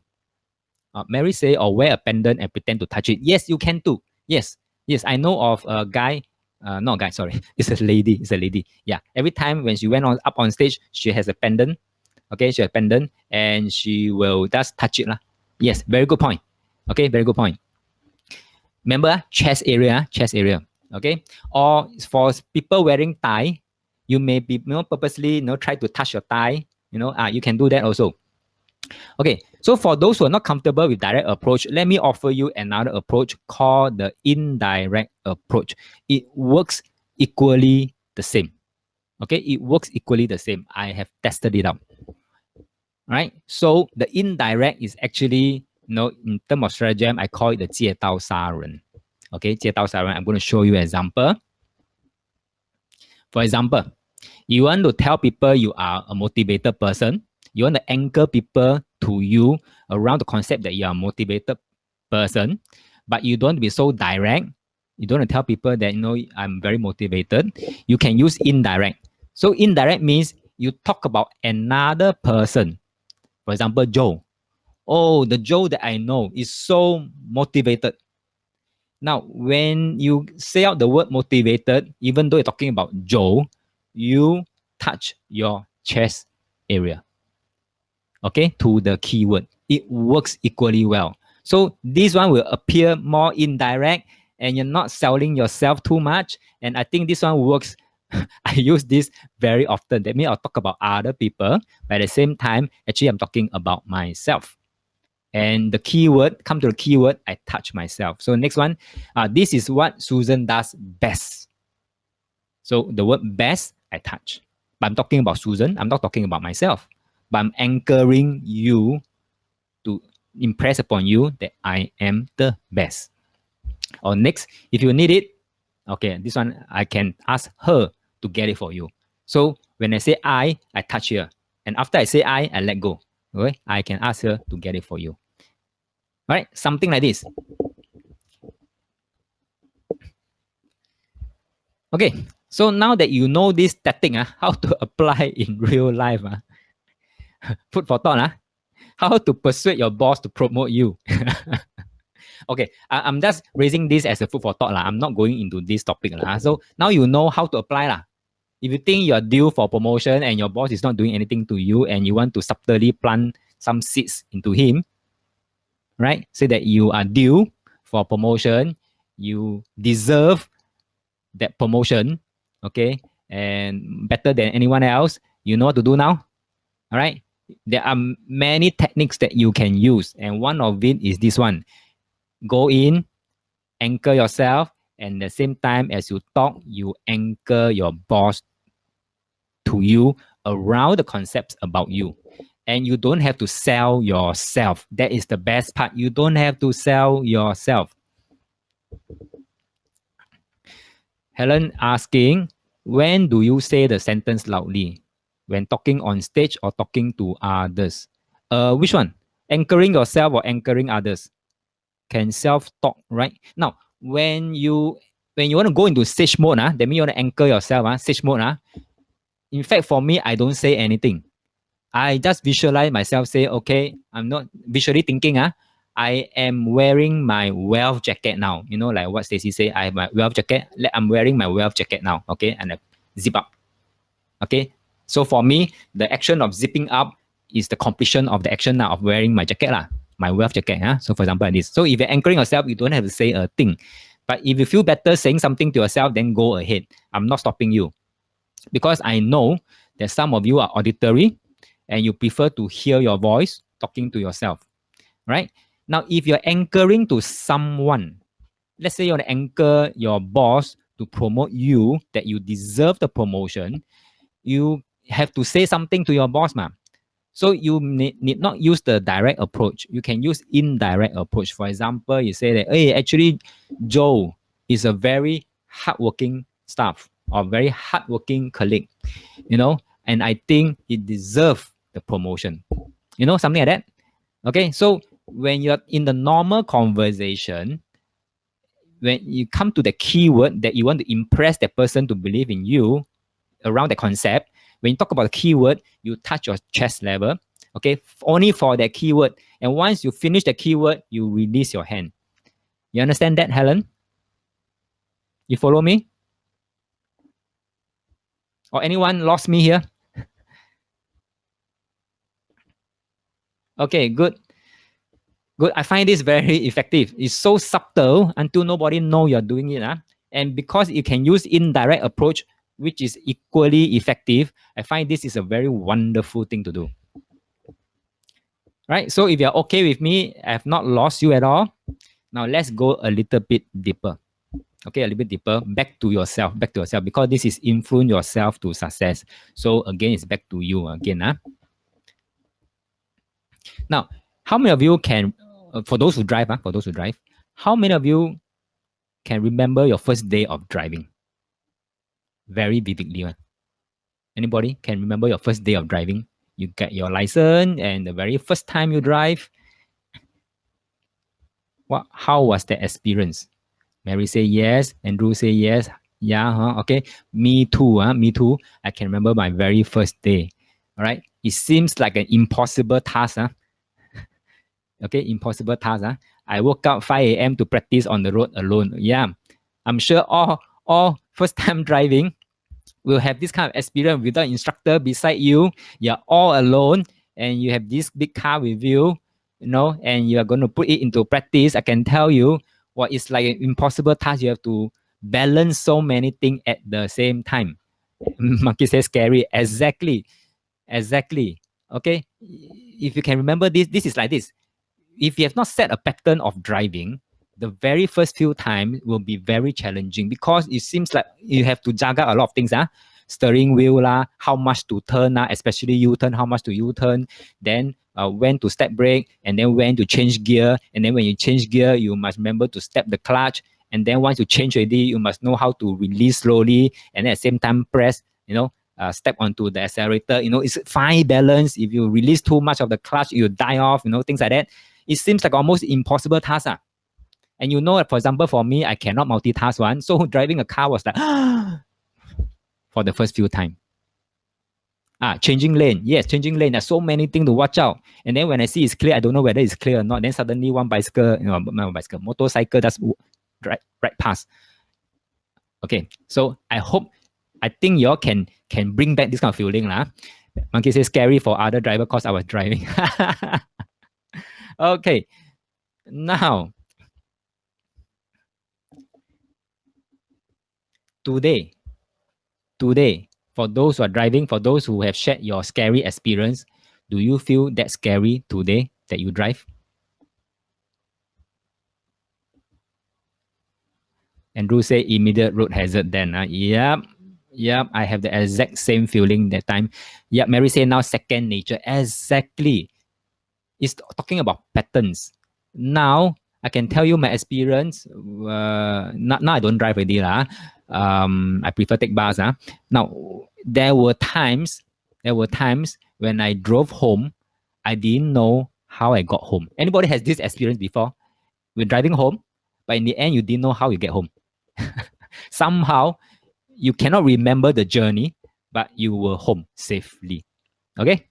Mary say, or wear a pendant and pretend to touch it. Yes, you can too. Yes, yes. I know of a guy, not a guy, sorry. It's a lady. It's a lady. Yeah. Every time when she went up on stage, she has a pendant. Okay, she has a pendant and she will just touch it. Yes, very good point. Okay, very good point. Remember, chest area, chest area. Okay, or for people wearing tie, you may be purposely try to touch your thigh. You can do that also. Okay, so for those who are not comfortable with direct approach, let me offer you another approach called the indirect approach. It works equally the same. Okay, it works equally the same. I have tested it out. Right? So the indirect is actually, in terms of stratagem, I call it the 借刀杀人. Okay, 借刀杀人. I'm going to show you an example. For example, you want to tell people you are a motivated person. You want to anchor people to you around the concept that you are a motivated person, but you don't be so direct. You don't want to tell people that, I'm very motivated. You can use indirect. So indirect means you talk about another person. For example, Joe. Oh, the Joe that I know is so motivated. Now, when you say out the word motivated, even though you're talking about Joe, you touch your chest area, okay, to the keyword. It works equally well. So this one will appear more indirect and you're not selling yourself too much. And I think this one works. I use this very often. That means I'll talk about other people, but at the same time, actually, I'm talking about myself. And the keyword, come to the keyword, I touch myself. So next one, this is what Susan does best. So the word best, I touch. But I'm talking about Susan. I'm not talking about myself. But I'm anchoring you to impress upon you that I am the best. Or next, if you need it, okay, this one, I can ask her to get it for you. So when I say I touch here. And after I say I let go. Okay, I can ask her to get it for you. All right, something like this. Okay, so now that you know this tactic, how to apply in real life, food for thought, how to persuade your boss to promote you. Okay, I'm just raising this as a food for thought. I'm not going into this topic. So now you know how to apply. If you think you're due for promotion and your boss is not doing anything to you and you want to subtly plant some seeds into him, right? Say that you are due for promotion, you deserve that promotion, okay, and better than anyone else, you know what to do now. All right, there are many techniques that you can use, and one of it is this one. Go in, anchor yourself, and at the same time as you talk, you anchor your boss to you around the concepts about you. And you don't have to sell yourself. That is the best part. You don't have to sell yourself. Helen asking, when do you say the sentence loudly? When talking on stage or talking to others? Which one? Anchoring yourself or anchoring others? Can self-talk, right? Now, when you want to go into stage mode, that means you want to anchor yourself, stage mode. In fact, for me, I don't say anything. I just visualize myself, say, okay, I'm not visually thinking, I am wearing my wealth jacket now. Like what Stacy say, I have my wealth jacket. I'm wearing my wealth jacket now, okay, and I zip up. Okay, so for me, the action of zipping up is the completion of the action now of wearing my jacket, my wealth jacket. So for example, like this. So if you're anchoring yourself, you don't have to say a thing. But if you feel better saying something to yourself, then go ahead. I'm not stopping you. Because I know that some of you are auditory and you prefer to hear your voice talking to yourself, right? Now, if you're anchoring to someone, let's say you want to anchor your boss to promote you, that you deserve the promotion, you have to say something to your boss, ma'am. So you need not use the direct approach. You can use indirect approach. For example, you say that, hey, actually, Joe is a very hardworking staff or very hardworking colleague, and I think he deserves the promotion. Something like that. Okay, so when you're in the normal conversation, when you come to the keyword that you want to impress the person to believe in you around the concept, when you talk about the keyword, you touch your chest level, okay, only for that keyword. And once you finish the keyword, you release your hand. You understand that, Helen? You follow me? Or anyone lost me here? Okay, good. Good. I find this very effective. It's so subtle until nobody know you're doing it. And because you can use indirect approach, which is equally effective, I find this is a very wonderful thing to do. Right? So if you're okay with me, I have not lost you at all. Now let's go a little bit deeper. Okay, a little bit deeper. Back to yourself, because this is influence yourself to success. So again, it's back to you again. Now, how many of you can, for those who drive, how many of you can remember your first day of driving? Very vividly. Anybody can remember your first day of driving? You get your license and the very first time you drive. How was the experience? Mary say yes. Andrew say yes. Yeah, okay. Me too. Me too. I can remember my very first day. All right. It seems like an impossible task. Okay, impossible task. I woke up 5 a.m. to practice on the road alone. Yeah. I'm sure all first time driving will have this kind of experience without instructor beside you. You're all alone and you have this big car with you, and you are going to put it into practice. I can tell you what it's like an impossible task. You have to balance so many things at the same time. Monkey says scary. Exactly. Okay. If you can remember this is like this. If you have not set a pattern of driving, the very first few times will be very challenging because it seems like you have to juggle a lot of things. Steering wheel, how much to turn, especially U-turn, how much to U-turn, then when to step brake, and then when to change gear. And then when you change gear, you must remember to step the clutch. And then once you change already, you must know how to release slowly and at the same time press, step onto the accelerator. It's fine balance. If you release too much of the clutch, you die off, things like that. It seems like almost impossible task. And for example, for me, I cannot multitask one. So driving a car was like, for the first few times. Changing lane. Yes, changing lane. There's so many things to watch out. And then when I see it's clear, I don't know whether it's clear or not. Then suddenly one motorcycle just right past. Okay, so I think y'all can bring back this kind of feeling. Monkey says scary for other driver because I was driving. Okay, now, today, for those who are driving, for those who have shared your scary experience, do you feel that scary today that you drive? Andrew say immediate road hazard then. Yep, I have the exact same feeling that time. Yep, Mary say now second nature. Exactly. It's talking about patterns. Now, I can tell you my experience. Now I don't drive already. I prefer take bus. Now, there were times when I drove home, I didn't know how I got home. Anybody has this experience before? We're driving home, but in the end, you didn't know how you get home. Somehow, you cannot remember the journey, but you were home safely. Okay?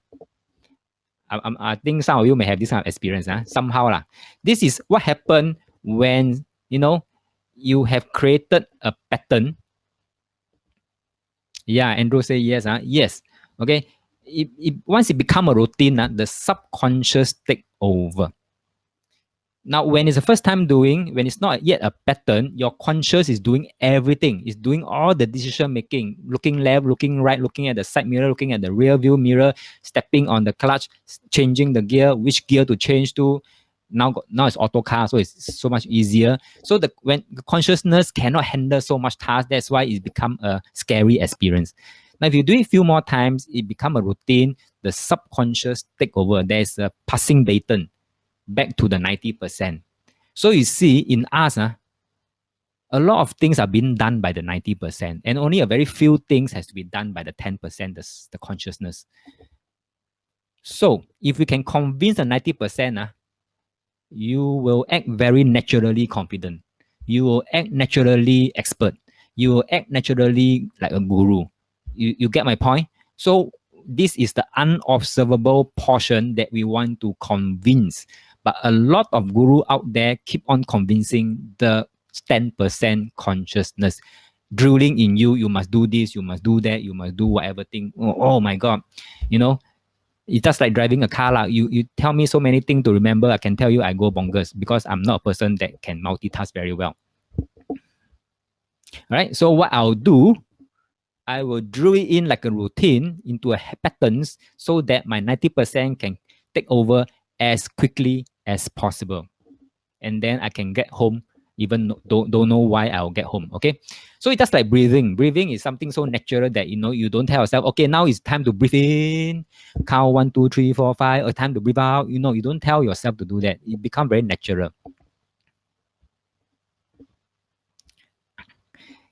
I think some of you may have this kind of experience. Somehow. This is what happened when, you have created a pattern. Yeah, Andrew say yes. Yes. Okay. Once it become a routine, the subconscious take over. Now, when it's the first time doing, when it's not yet a pattern, your conscious is doing everything. It's doing all the decision making, looking left, looking right, looking at the side mirror, looking at the rear view mirror, stepping on the clutch, changing the gear, which gear to change to. Now it's auto car, so it's so much easier. So when the consciousness cannot handle so much task, that's why it's become a scary experience. Now, if you do it a few more times, it become a routine. The subconscious take over. There's a passing baton back to the 90%. So you see, in us, a lot of things are being done by the 90%, and only a very few things has to be done by the 10%, the consciousness. So if we can convince the 90%, you will act very naturally confident. you will act naturally expert. You will act naturally like a guru. You get my point? So this is the unobservable portion that we want to convince. But a lot of guru out there keep on convincing the 10% consciousness, drilling in you. You must do this, you must do that, you must do whatever thing. Oh my God. You know, it's just like driving a car. You tell me so many things to remember. I can tell you I go bonkers because I'm not a person that can multitask very well. All right. So what I'll do, I will drill it in like a routine into a patterns so that my 90% can take over as quickly as possible. And then I can get home even don't know why I'll get home. Okay. So it's just like breathing. Breathing is something so natural that you don't tell yourself, okay, now it's time to breathe in, count 1, 2, 3, 4, 5, or time to breathe out. You don't tell yourself to do that. It becomes very natural.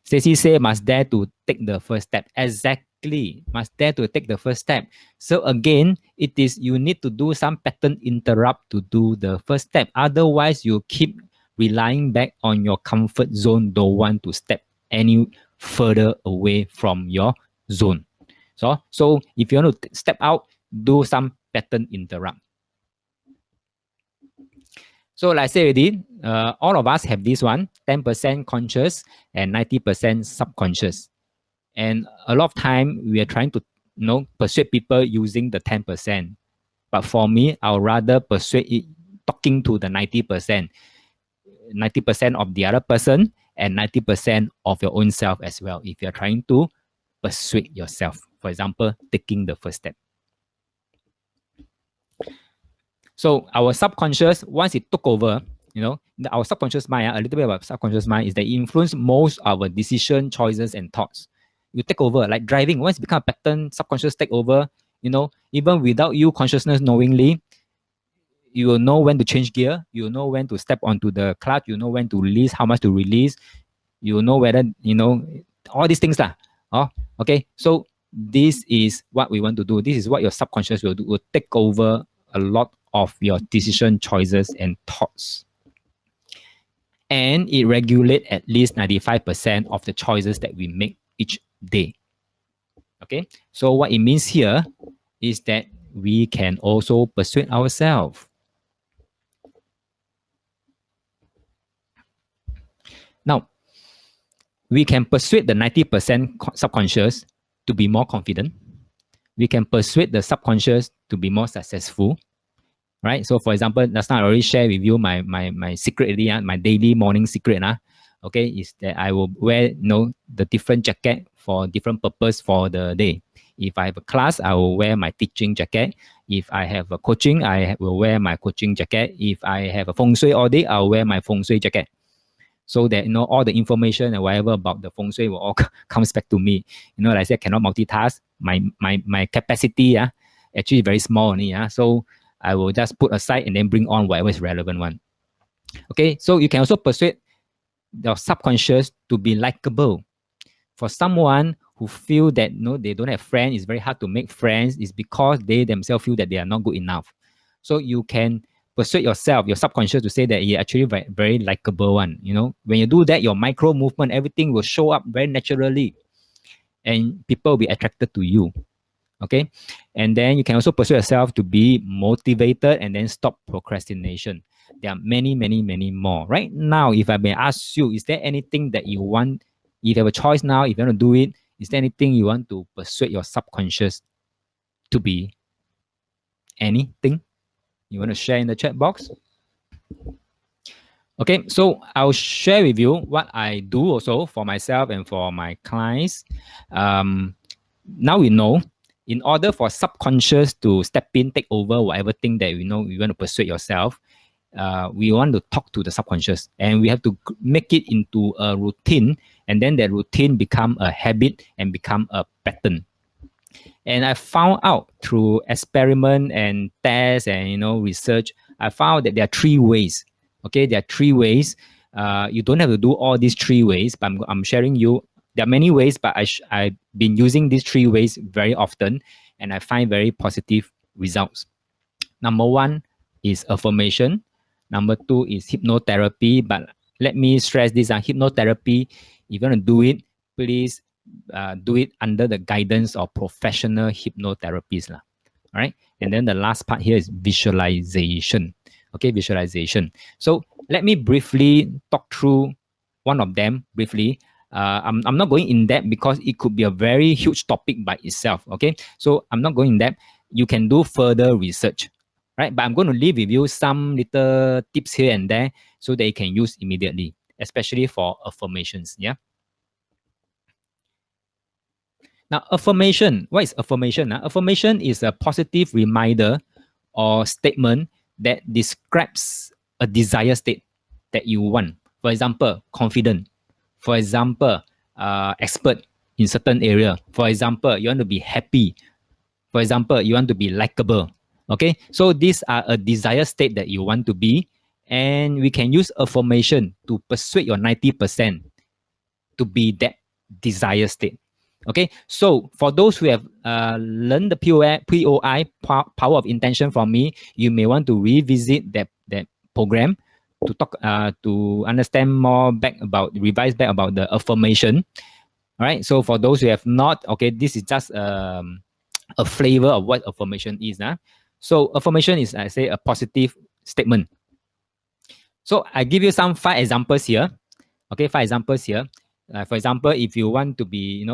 Stacey say must dare to take the first step. Exactly. Must dare to take the first step. So again, it is you need to do some pattern interrupt to do the first step. Otherwise, you keep relying back on your comfort zone, don't want to step any further away from your zone. So if you want to step out, do some pattern interrupt. So like I said already, all of us have this one, 10% conscious and 90% subconscious. And a lot of time we are trying to persuade people using the 10%. But for me, I'll rather persuade it talking to the 90%. 90% of the other person and 90% of your own self as well. If you're trying to persuade yourself, for example, taking the first step. So our subconscious, once it took over, our subconscious mind, a little bit about subconscious mind is that it influence most of our decision, choices, and thoughts. You take over, like driving. Once it becomes a pattern, subconscious take over, even without you consciousness knowingly, you will know when to change gear, you will know when to step onto the clutch, you know when to release, how much to release, you will know whether, all these things. Oh, okay. So this is what we want to do. This is what your subconscious will do, will take over a lot of your decision choices and thoughts. And it regulates at least 95% of the choices that we make each day. Okay, so what it means here is that we can also persuade ourselves. Now, we can persuade the 90% subconscious to be more confident. We can persuade the subconscious to be more successful. Right? So for example, last time I already shared with you my secret, my daily morning secret. Okay, is that I will wear the different jacket for different purpose for the day. If I have a class, I will wear my teaching jacket. If I have a coaching, I will wear my coaching jacket. If I have a feng shui all day, I'll wear my feng shui jacket. So that all the information and whatever about the feng shui will all comes back to me. Like I said, cannot multitask. My capacity actually very small only. So I will just put aside and then bring on whatever is relevant one. Okay, so you can also persuade your subconscious to be likable. For someone who feel that they don't have friends, it's very hard to make friends, is because they themselves feel that they are not good enough. So you can persuade yourself, your subconscious, to say that you're actually very, very likable one. When you do that, your micro movement, everything will show up very naturally, and people will be attracted to you. Okay, and then you can also persuade yourself to be motivated and then stop procrastination. There are many, many, many more. Right now, if I may ask you, is there anything that you want? If you have a choice now, if you want to do it, is there anything you want to persuade your subconscious to be? Anything you want to share in the chat box? Okay, so I'll share with you what I do also for myself and for my clients. Now we know, in order for subconscious to step in, take over whatever thing that you want to persuade yourself, we want to talk to the subconscious, and we have to make it into a routine, and then that routine become a habit and become a pattern. And I found out through experiment and tests and research, I found that there are 3 ways. Okay, there are 3 ways. You don't have to do all these 3 ways, but I'm sharing you. There are many ways, but I've been using these 3 ways very often, and I find very positive results. Number 1 is affirmation. Number 2 is hypnotherapy, but let me stress this, hypnotherapy, if you want to do it, please do it under the guidance of professional hypnotherapists. All right. And then the last part here is visualization. Okay, visualization. So let me briefly talk through one of them briefly. I'm not going in depth because it could be a very huge topic by itself. Okay, so I'm not going in depth. You can do further research, right? But I'm going to leave with you some little tips here and there so that you can use immediately, especially for affirmations. Yeah. Now, affirmation. What is affirmation? Affirmation is a positive reminder or statement that describes a desired state that you want. For example, confident. For example, expert in certain area. For example, you want to be happy. For example, you want to be likable. Okay, so these are a desired state that you want to be, and we can use affirmation to persuade your 90% to be that desired state. Okay, so for those who have learned the POI, power of intention from me, you may want to revisit that program to talk to understand more back about revise back about the affirmation. All right, so for those who have not, okay, this is just a flavor of what affirmation is. So affirmation is, I say, a positive statement. So I give you some 5 examples here. Okay, 5 examples here. For example, if you want to be,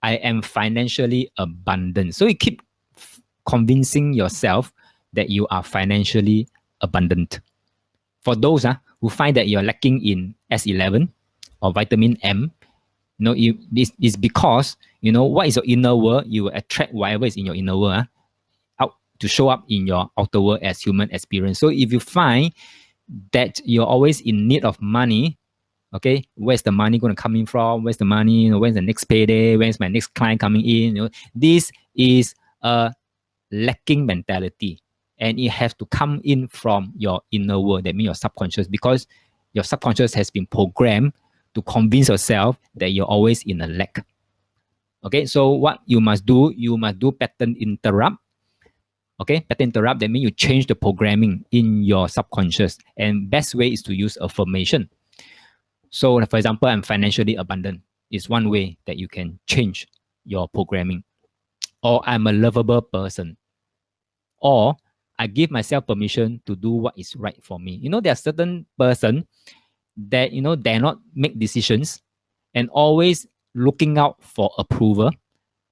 I am financially abundant. So you keep convincing yourself that you are financially abundant. For those who find that you're lacking in S11 or vitamin M, this is because, what is your inner world, you will attract whatever is in your inner world out to show up in your outer world as human experience. So if you find that you're always in need of money, okay, where's the money going to come in from? Where's the money? When's the next payday? When's my next client coming in? This is a lacking mentality, and it has to come in from your inner world. That means your subconscious, because your subconscious has been programmed to convince yourself that you're always in a lack. Okay, so what you must do pattern interrupt. Okay, pattern interrupt, that means you change the programming in your subconscious, and best way is to use affirmation. So, for example, I'm financially abundant is one way that you can change your programming. Or I'm a lovable person. Or I give myself permission to do what is right for me. There are certain person that, dare not make decisions and always looking out for approval.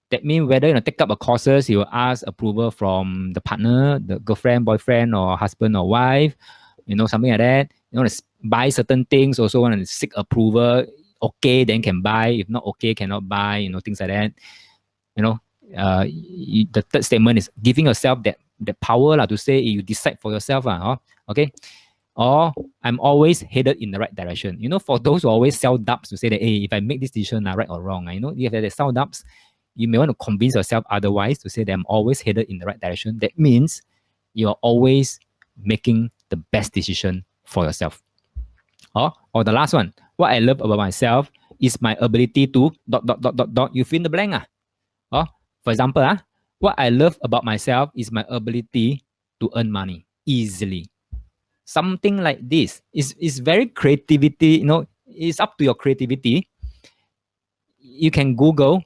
That means whether take up a courses, you will ask approval from the partner, the girlfriend, boyfriend, or husband or wife, something like that. You want to buy certain things, also want to seek approval. Okay, then can buy. If not okay, cannot buy. Things like that. The third statement is giving yourself that power to say you decide for yourself. Okay. Or I'm always headed in the right direction. For those who always sell doubts to say that, hey, if I make this decision, right or wrong, you have that sell doubts, you may want to convince yourself otherwise to say that I'm always headed in the right direction. That means you're always making the best decision for yourself. Or the last one, what I love about myself is my ability to ... You fill in the blank. For example, what I love about myself is my ability to earn money easily. Something like this is very creativity. It's up to your creativity. You can Google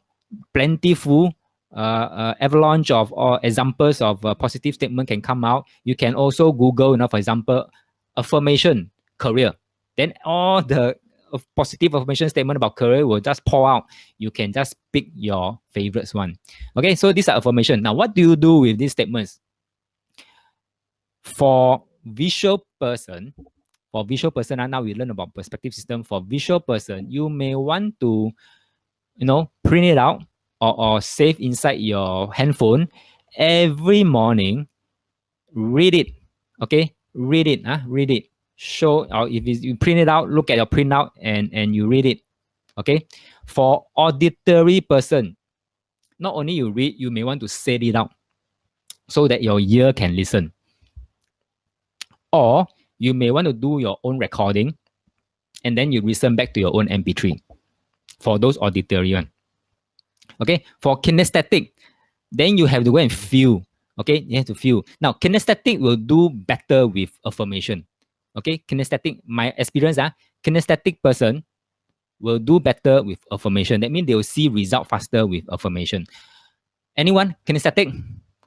plentiful avalanche of examples of positive statement can come out. You can also Google, for example, affirmation career. Then all the positive affirmation statement about career will just pour out. You can just pick your favorites one. Okay, so these are affirmation. Now, what do you do with these statements? For visual person, now we learn about perspective system. For visual person, you may want to, print it out or save inside your handphone every morning. Read it. Okay, read it. Read it. Show, or if you print it out, look at your printout and you read it. Okay. For auditory person, not only you read, you may want to say it out so that your ear can listen. Or you may want to do your own recording and then you listen back to your own MP3 for those auditory one. Okay, for kinesthetic, then you have to go and feel. Okay, you have to feel. Now, kinesthetic will do better with affirmation. Okay, kinesthetic, my experience, kinesthetic person will do better with affirmation. That means they will see result faster with affirmation. Anyone kinesthetic?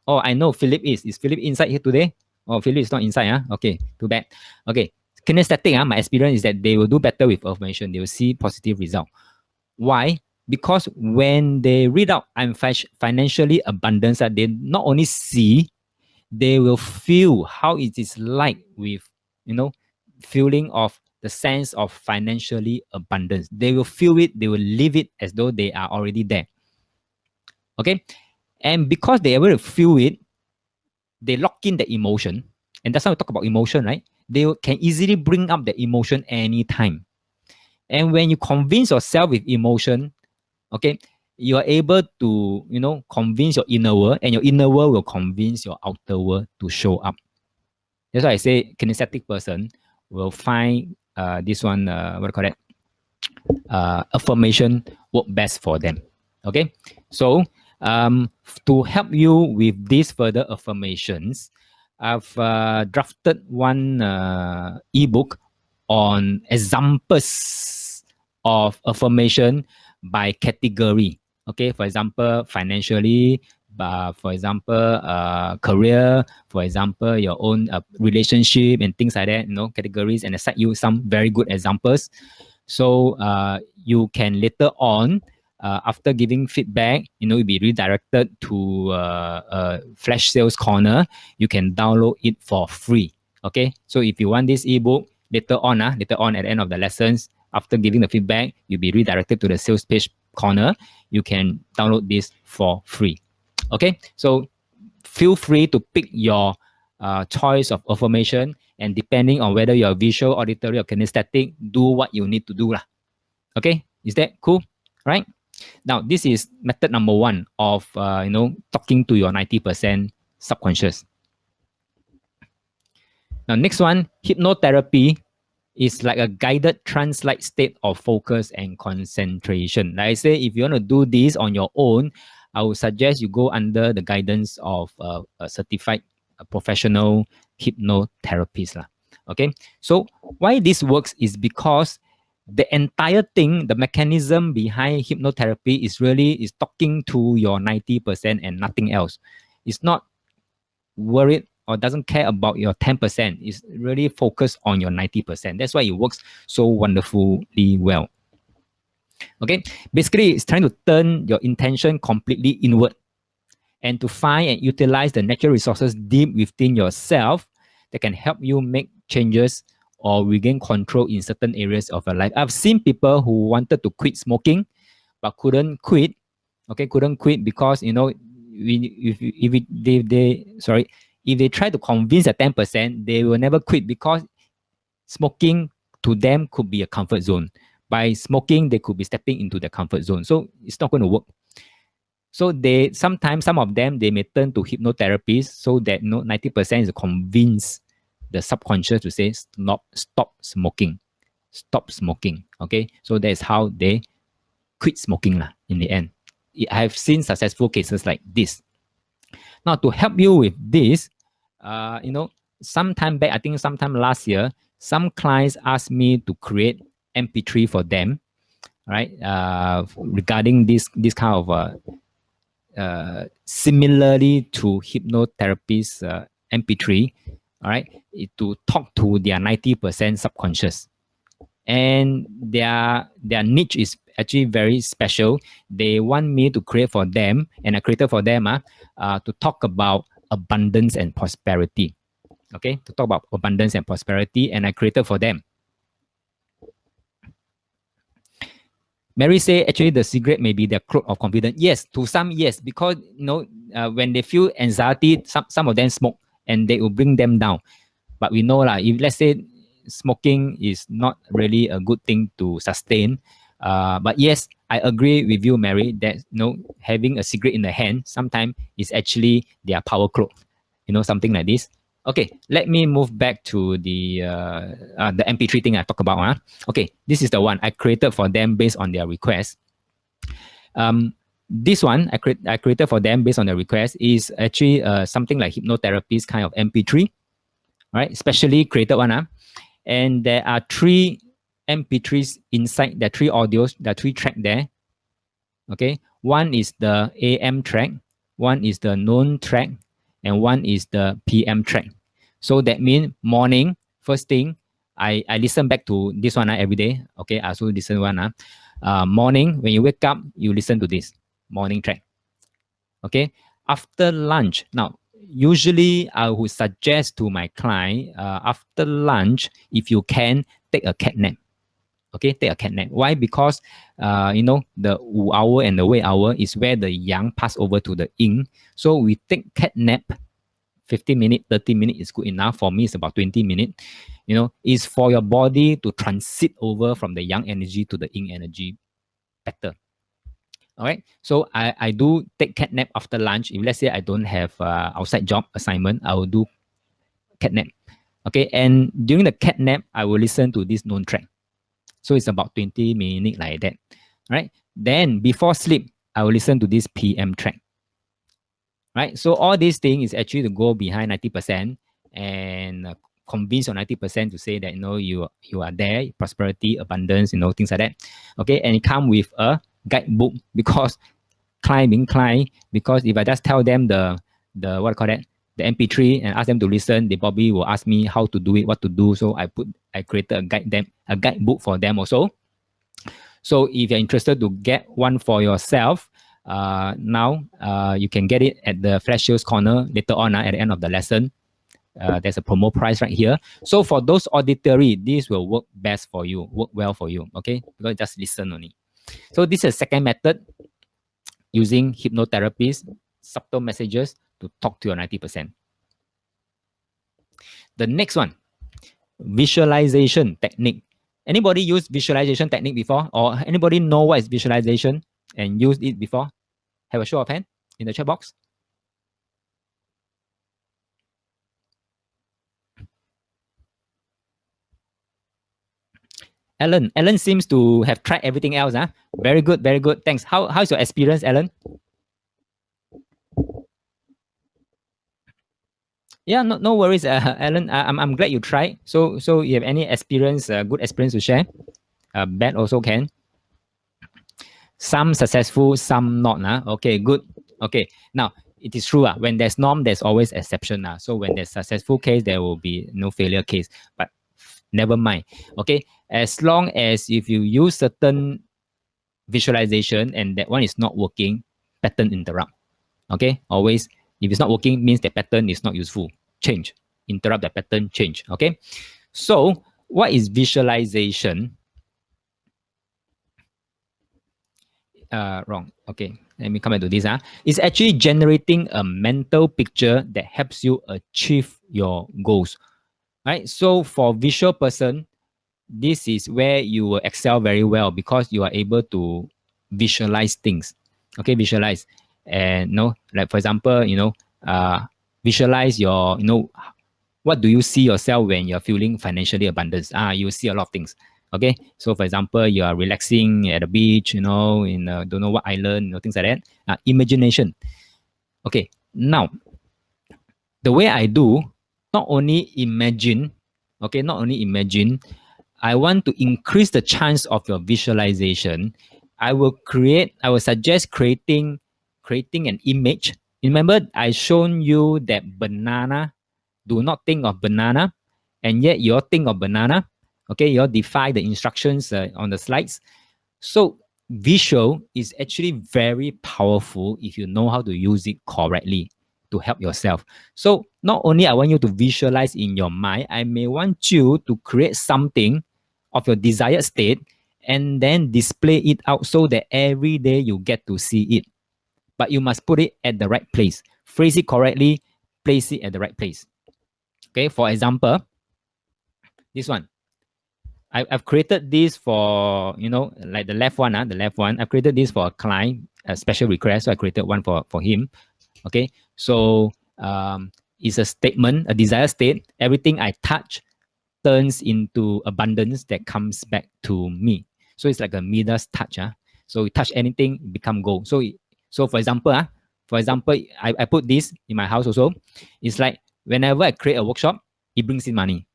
Oh, I know Philip is. Is Philip inside here today? Oh, Philip is not inside. Okay, too bad. Okay, kinesthetic, my experience is that they will do better with affirmation. They will see positive result. Why? Because when they read out, I'm financially abundant, they not only see, they will feel how it is like with, feeling of the sense of financially abundance. They will feel it, they will live it as though they are already there. Okay. And because they are able to feel it, they lock in the emotion. And that's how we talk about emotion, right? They can easily bring up the emotion anytime. And when you convince yourself with emotion, okay, you are able to, convince your inner world, and your inner world will convince your outer world to show up. That's why I say kinesthetic person will find this one, what do you call it? Affirmation work best for them. Okay, so to help you with these further affirmations, I've drafted one ebook on examples of affirmation by category. Okay, for example, financially, for example, career, for example, your own relationship and things like that, categories, and I cite you some very good examples. So you can later on, after giving feedback, you'll be redirected to a flash sales corner. You can download it for free. Okay, so if you want this ebook later on at the end of the lessons, after giving the feedback, you'll be redirected to the sales page corner. You can download this for free. Okay, so feel free to pick your choice of affirmation, and depending on whether you're visual, auditory, or kinesthetic, do what you need to do lah. Okay, is that cool? Right? Now, this is method number one of talking to your 90% subconscious. Now, next one, hypnotherapy is like a guided trance-like state of focus and concentration. Like I say, if you want to do this on your own, I would suggest you go under the guidance of a certified professional hypnotherapist. Okay, so why this works is because the entire thing, the mechanism behind hypnotherapy is talking to your 90% and nothing else. It's not worried or doesn't care about your 10%. It's really focused on your 90%. That's why it works so wonderfully well. Okay, basically it's trying to turn your intention completely inward and to find and utilize the natural resources deep within yourself that can help you make changes or regain control in certain areas of your life. I've seen people who wanted to quit smoking but couldn't quit. Okay, couldn't quit because if they try to convince the 10%, they will never quit because smoking to them could be a comfort zone. By smoking, they could be stepping into the comfort zone. So it's not going to work. So sometimes some of them, they may turn to hypnotherapists so that 90% is convince the subconscious to say stop smoking. Stop smoking. Okay. So that's how they quit smoking in the end. I have seen successful cases like this. Now, to help you with this, sometime back, I think sometime last year, some clients asked me to create MP3 for them, right? Regarding this kind of similarly to hypnotherapy's MP3, all right, to talk to their 90% subconscious. And their niche is actually very special. They want me to create for them, and I created for them to talk about abundance and prosperity. Okay, to talk about abundance and prosperity, and I created for them. Mary say actually the cigarette may be their cloak of confidence. Yes, to some, yes, because when they feel anxiety, some of them smoke and they will bring them down. But we know if let's say smoking is not really a good thing to sustain. But yes, I agree with you, Mary, that having a cigarette in the hand sometimes is actually their power cloak. Something like this. Okay, let me move back to the MP3 thing I talked about. Okay, this is the one I created for them based on their request. This one I created for them based on their request is actually something like hypnotherapy's kind of MP3, right? Specially created one. And there are three MP3s inside. There are three audios, there are three tracks there. Okay, one is the AM track, one is the noon track, and one is the PM track. So that means morning, first thing, I listen back to this one every day. Okay, I also listen one. Morning, when you wake up, you listen to this morning track. Okay, after lunch, now usually I would suggest to my client after lunch, if you can, take a cat nap. Okay, take a cat nap. Why? Because the Wu hour and the Wei hour is where the yang pass over to the yin. So we take cat nap. 15 minutes, 30 minutes is good enough. For me, it's about 20 minutes. Is for your body to transit over from the yang energy to the yin energy better. All right. So I do take cat nap after lunch. If let's say I don't have outside job assignment, I will do cat nap. Okay. And during the cat nap, I will listen to this known track. So it's about 20 minutes like that. All right. Then before sleep, I will listen to this PM track. Right. So all these things is actually to go behind 90% and convince your 90% to say that you are there, prosperity, abundance, things like that. Okay. And it come with a guidebook because because if I just tell them the what I call that, the MP3 and ask them to listen, they probably will ask me how to do it, what to do. So I created a guidebook for them also. So if you're interested to get one for yourself, now you can get it at the Flash Sales Corner later on at the end of the lesson. There's a promo price right here. So for those auditory, this will work best for you, work well for you, okay? Because just listen only. So this is a second method, using hypnotherapies, subtle messages to talk to your 90%. The next one, visualization technique. Anybody use visualization technique before? Or anybody know what is visualization and used it before? Have a show of hand in the chat box. Alan seems to have tried everything else. Very good, very good. Thanks. How's your experience, Alan? Yeah, no worries, Alan. I'm glad you tried. So you have any experience, good experience to share? Bad also can. Some successful, some not. Okay, good. Okay, now it is true. When there's norm, there's always exception. So when there's successful case, there will be no failure case. But never mind. Okay, as long as if you use certain visualization and that one is not working, pattern interrupt. Okay, always if it's not working means the pattern is not useful. Change, interrupt the pattern, change. Okay, so what is visualization? Wrong. Okay, let me come back to this. It's actually generating a mental picture that helps you achieve your goals. Right. So for visual person, this is where you will excel very well because you are able to visualize things. Okay, visualize. And like for example, visualize your, what do you see yourself when you're feeling financially abundance? You see a lot of things. Okay, so for example, you are relaxing at the beach, in don't know what island, things like that. Imagination. Okay, now the way I do, not only imagine, I want to increase the chance of your visualization. I will suggest creating an image. Remember, I shown you that banana. Do not think of banana, and yet you all think of banana. Okay, you all defy the instructions on the slides. So visual is actually very powerful if you know how to use it correctly to help yourself. So not only I want you to visualize in your mind, I may want you to create something of your desired state and then display it out so that every day you get to see it. But you must put it at the right place. Phrase it correctly, place it at the right place. Okay, for example, this one. I've created this for, like the left one, I've created this for a client, a special request. So I created one for him. Okay, so it's a statement, a desired state. Everything I touch turns into abundance that comes back to me. So it's like a Midas touch. So you touch anything, it become gold. So for example, I put this in my house also. It's like whenever I create a workshop, it brings in money.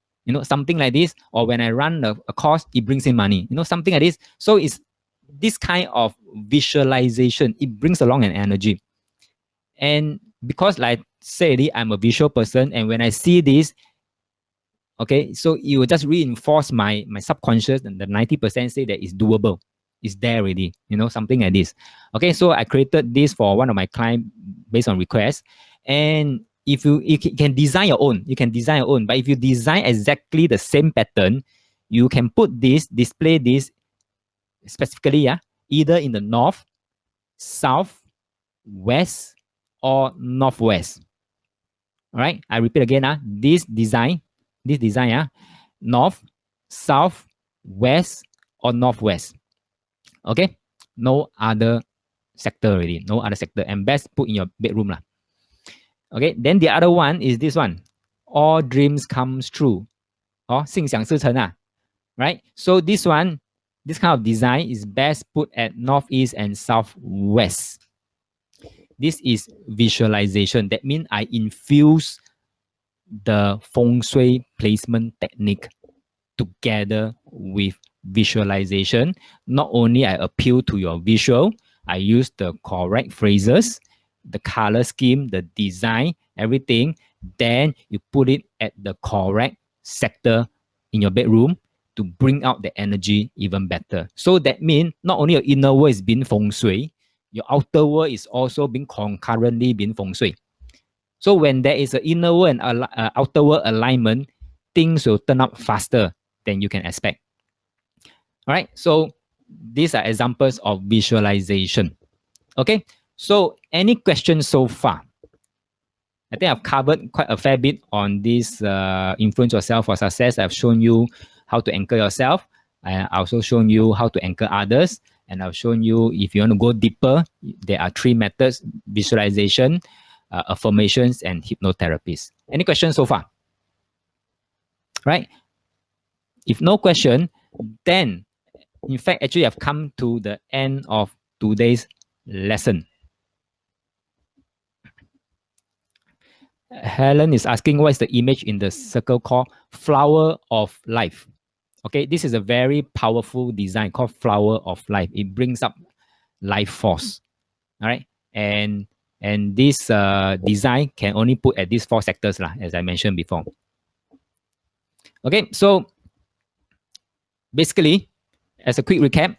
something like this. Or when I run a course, it brings in money, something like this. So it's this kind of visualization. It brings along an energy. And because like say I'm a visual person, and when I see this, okay, so it will just reinforce my subconscious, and the 90% say that it's doable. It's there already, something like this. Okay, so I created this for one of my clients based on request. And if you can design your own, but if you design exactly the same pattern, you can display this specifically, either in the north, south, west, or northwest. All right, I repeat again, this design, north, south, west, or northwest. Okay, no other sector already, and best put in your bedroom lah. Okay, then the other one is this one, all dreams comes true. 心想事成 right? So this one, this kind of design is best put at northeast and southwest. This is visualization. That means I infuse the feng shui placement technique together with visualization. Not only I appeal to your visual, I use the correct phrases, the color scheme, the design, everything. Then you put it at the correct sector in your bedroom to bring out the energy even better. So that means not only your inner world is being feng shui, your outer world is also being concurrently being feng shui. So when there is an inner world and outer world alignment, things will turn out faster than you can expect. All right. So these are examples of visualization. Okay. So any questions so far? I think I've covered quite a fair bit on this influence yourself for success. I've shown you how to anchor yourself. I've also shown you how to anchor others. And I've shown you, if you want to go deeper, there are 3 methods: visualization, affirmations, and hypnotherapies. Any questions so far? Right? If no question, then in fact, actually, I've come to the end of today's lesson. Helen is asking, what is the image in the circle called Flower of Life? Okay, this is a very powerful design called Flower of Life. It brings up life force. All right, and this design can only put at these 4 sectors, as I mentioned before. Okay, so basically, as a quick recap,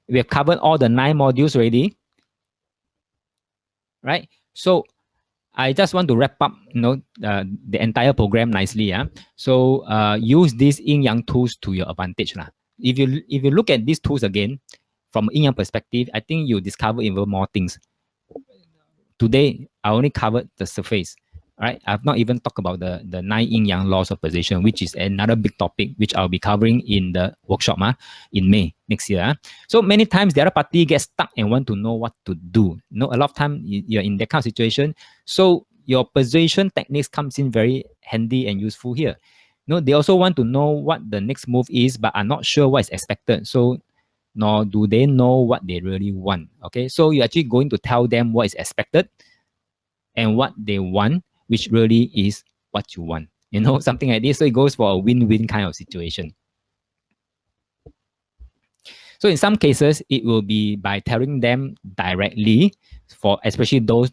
we have covered all the 9 modules already. Right, so I just want to wrap up, the entire program nicely. So use these yin yang tools to your advantage. If you look at these tools again from yin yang perspective, I think you discover even more things. Today, I only covered the surface. Right, I've not even talked about the 9 yin yang laws of position, which is another big topic which I'll be covering in the workshop in May next year. So many times the other party gets stuck and want to know what to do. A lot of time you're in that kind of situation. So your position techniques comes in very handy and useful here. They also want to know what the next move is, but are not sure what is expected. So nor do they know what they really want. Okay, so you're actually going to tell them what is expected and what they want, which really is what you want. Something like this. So it goes for a win-win kind of situation. So in some cases, it will be by telling them directly, for especially those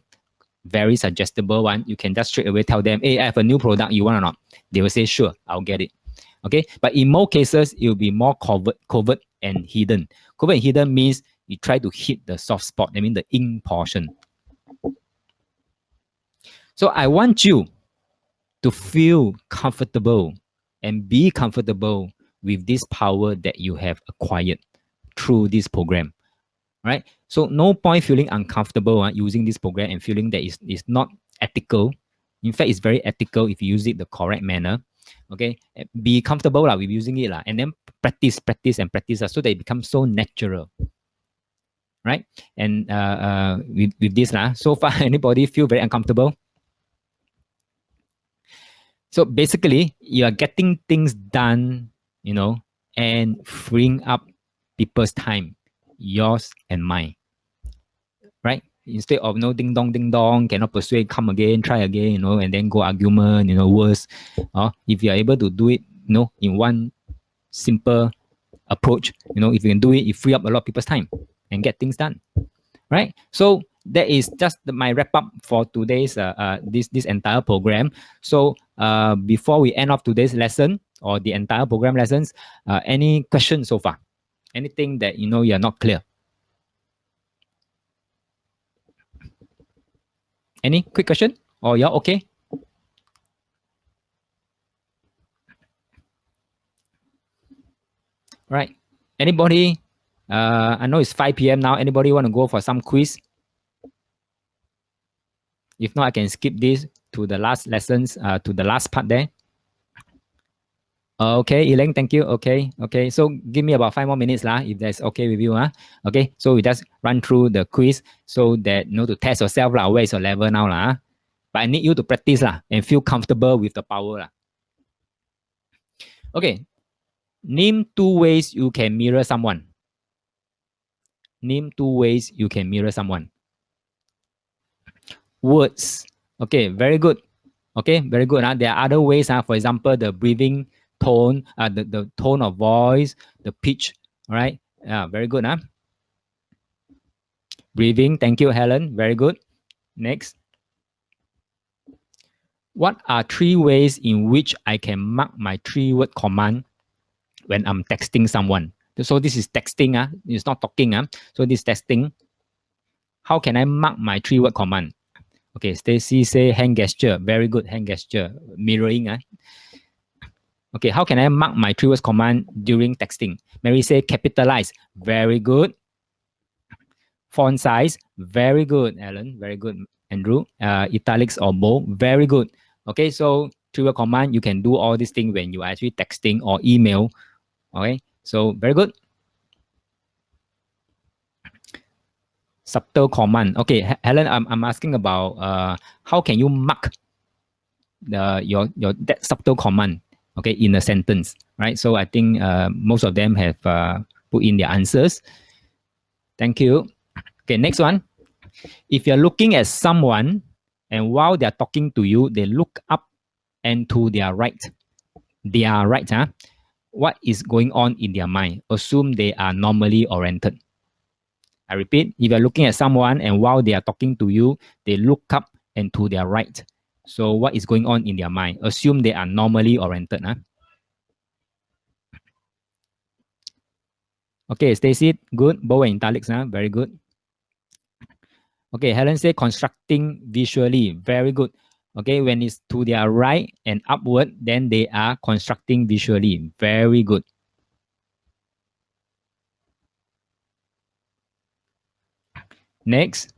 very suggestible one, you can just straight away tell them, hey, I have a new product, you want or not? They will say, sure, I'll get it. Okay, but in more cases, it will be more covert and hidden. Covert and hidden means you try to hit the soft spot, I mean the ink portion. So I want you to feel comfortable and be comfortable with this power that you have acquired through this program. Right? So no point feeling uncomfortable using this program and feeling that it's not ethical. In fact, it's very ethical if you use it the correct manner. Okay, be comfortable with using it and then practice so that it becomes so natural. Right? And with this so far, anybody feel very uncomfortable? So basically, you are getting things done, and freeing up people's time, yours and mine. Right? Instead of ding dong, cannot persuade, come again, try again, and then go argument, worse. If you are able to do it in one simple approach. If you can do it, you free up a lot of people's time and get things done, right? So that is just my wrap up for today's this entire program. So before we end off today's lesson or the entire program lessons, any questions so far? Anything that you're not clear? Any quick question? Or you're okay? Right. Anybody? I know it's 5 p.m. now. Anybody want to go for some quiz? If not, I can skip this to the last lessons, to the last part there. Okay, Elaine, thank you. Okay. So give me about 5 more minutes lah, if that's okay with you. Okay, so we just run through the quiz so that to test yourself lah, where is your level now lah. But I need you to practice lah and feel comfortable with the power lah. Okay, name 2 ways you can mirror someone. Name 2 ways you can mirror someone. Words. Okay, very good. Okay, very good. There are other ways. For example, the breathing tone, the tone of voice, the pitch. All right. Very good. Breathing. Thank you, Helen. Very good. Next. What are 3 ways in which I can mark my 3-word command when I'm texting someone? So this is texting. It's not talking. So this is texting. How can I mark my 3-word command? Okay, Stacy say hand gesture. Very good, hand gesture. Mirroring. Okay, how can I mark my 3-word command during texting? Mary say capitalize. Very good. Font size. Very good, Alan. Very good, Andrew. Italics or bold. Very good. Okay, so 3-word command, you can do all these things when you are actually texting or email. Okay, so very good. Subtle command. Okay, Helen, I'm asking about how can you mark your that subtle command, okay, in a sentence, right? So I think most of them have put in their answers. Thank you. Okay, next one. If you're looking at someone and while they're talking to you, they look up and to their right. They are right, what is going on in their mind? Assume they are normally oriented. I repeat, if you're looking at someone and while they are talking to you, they look up and to their right. So what is going on in their mind? Assume they are normally oriented. Okay, Stacy, good. Bow and italics, very good. Okay, Helen say constructing visually, very good. Okay, when it's to their right and upward, then they are constructing visually, very good. Next,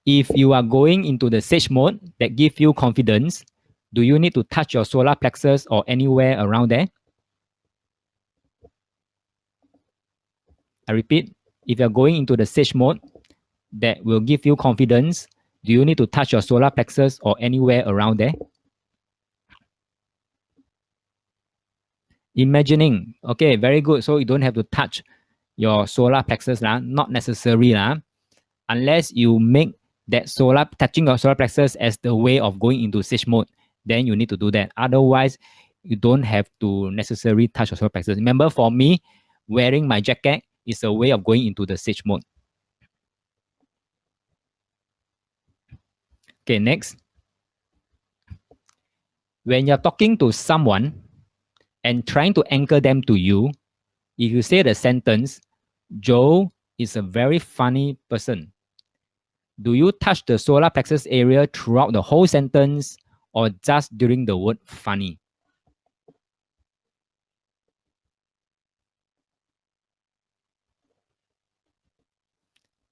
if you are going into the sage mode that gives you confidence, do you need to touch your solar plexus or anywhere around there? I repeat, if you're going into the sage mode that will give you confidence, do you need to touch your solar plexus or anywhere around there? Imagining. Okay, very good. So you don't have to touch your solar plexus, not necessary, unless you make that touching your solar plexus as the way of going into sage mode, then you need to do that. Otherwise, you don't have to necessarily touch your solar plexus. Remember, for me, wearing my jacket is a way of going into the sage mode. Okay, next. When you're talking to someone and trying to anchor them to you, if you say the sentence, Joe is a very funny person, do you touch the solar plexus area throughout the whole sentence or just during the word funny?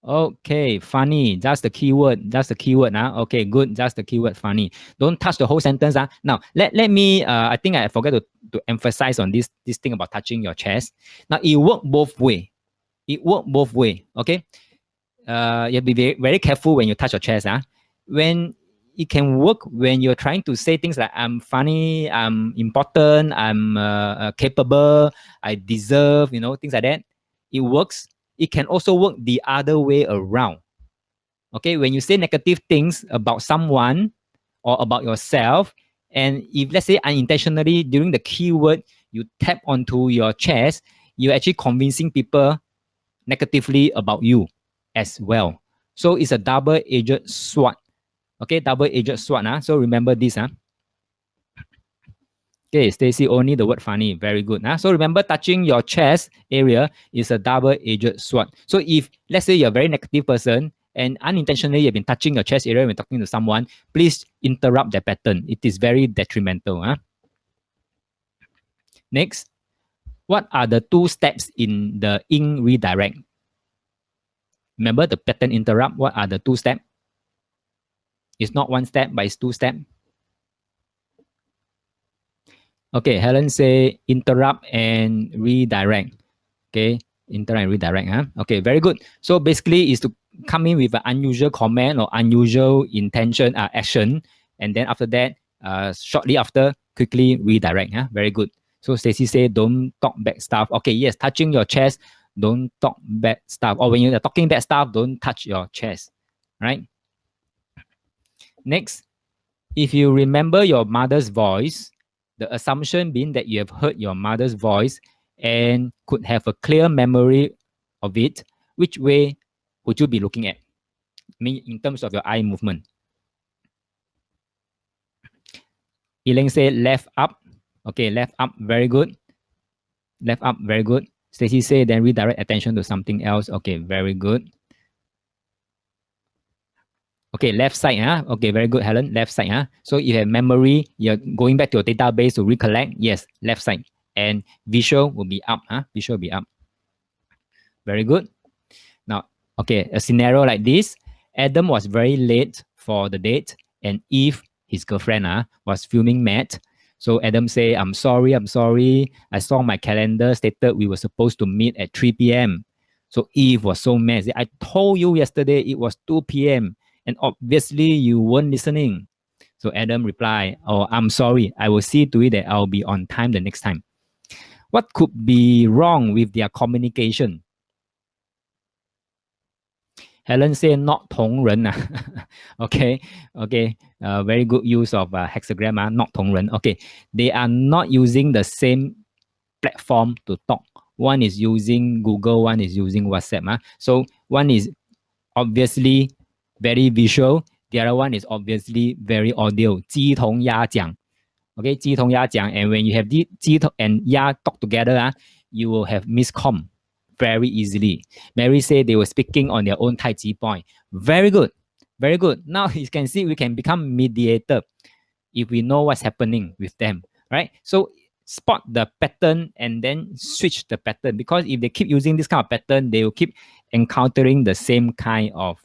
Okay, funny. That's the keyword. That's the keyword. Okay, good. That's the keyword, funny. Don't touch the whole sentence. Now, let me, I think I forgot to emphasize on this thing about touching your chest. Now, it works both way. It works both way. Okay. You have to be very, very careful when you touch your chest. When it can work when you're trying to say things like I'm funny, I'm important, I'm capable, I deserve, things like that. It works. It can also work the other way around. Okay, when you say negative things about someone or about yourself, And if let's say unintentionally during the keyword you tap onto your chest, you're actually convincing people negatively about you as well. So it's a double-edged sword. Okay, double-edged sword. So remember this. Okay, Stacy, only the word funny. Very good. So remember, touching your chest area is a double-edged sword. So if, let's say, you're a very negative person and unintentionally you've been touching your chest area when talking to someone, please interrupt that pattern. It is very detrimental. Next, what are the two steps in the ing redirect? Remember the pattern interrupt. What are the two steps? It's not one step, but it's two steps. Okay, Helen say interrupt and redirect. Okay, interrupt and redirect. Okay, very good. So basically is to come in with an unusual comment or unusual intention, action, and then after that, shortly after, quickly redirect. Very good. So Stacy say don't talk bad stuff. Okay, yes, touching your chest, don't talk bad stuff. Or when you're talking bad stuff, don't touch your chest. Right? Next, if you remember your mother's voice, the assumption being that you have heard your mother's voice and could have a clear memory of it, which way would you be looking at? I mean, in terms of your eye movement. Elaine said left up. Okay, left up, very good. Left up, very good. Stacy said then redirect attention to something else. Okay, very good. Okay, left side. Okay, very good, Helen. Left side. So you have memory, you're going back to your database to recollect. Yes, left side. And visual will be up. Visual will be up. Very good. Now, okay, a scenario like this. Adam was very late for the date, and Eve, his girlfriend, was filming Matt. So Adam say, I'm sorry. I saw my calendar stated we were supposed to meet at 3 p.m. So Eve was so mad. I told you yesterday it was 2 p.m. and obviously you weren't listening. So Adam replied, oh, I'm sorry. I will see to it that I'll be on time the next time. What could be wrong with their communication? Helen say not 同人. Okay, very good use of hexagram. Not 同人. Okay, they are not using the same platform to talk. One is using Google, one is using WhatsApp. So one is obviously very visual. The other one is obviously very audio. 鸡同鸭讲. Okay, 鸡同鸭讲. And when you have 鸡 and 鸭 talk together, you will have miscom very easily. Mary said they were speaking on their own Tai Chi point. Very good. Very good. Now you can see we can become mediator if we know what's happening with them, right? So spot the pattern and then switch the pattern, because if they keep using this kind of pattern, they will keep encountering the same kind of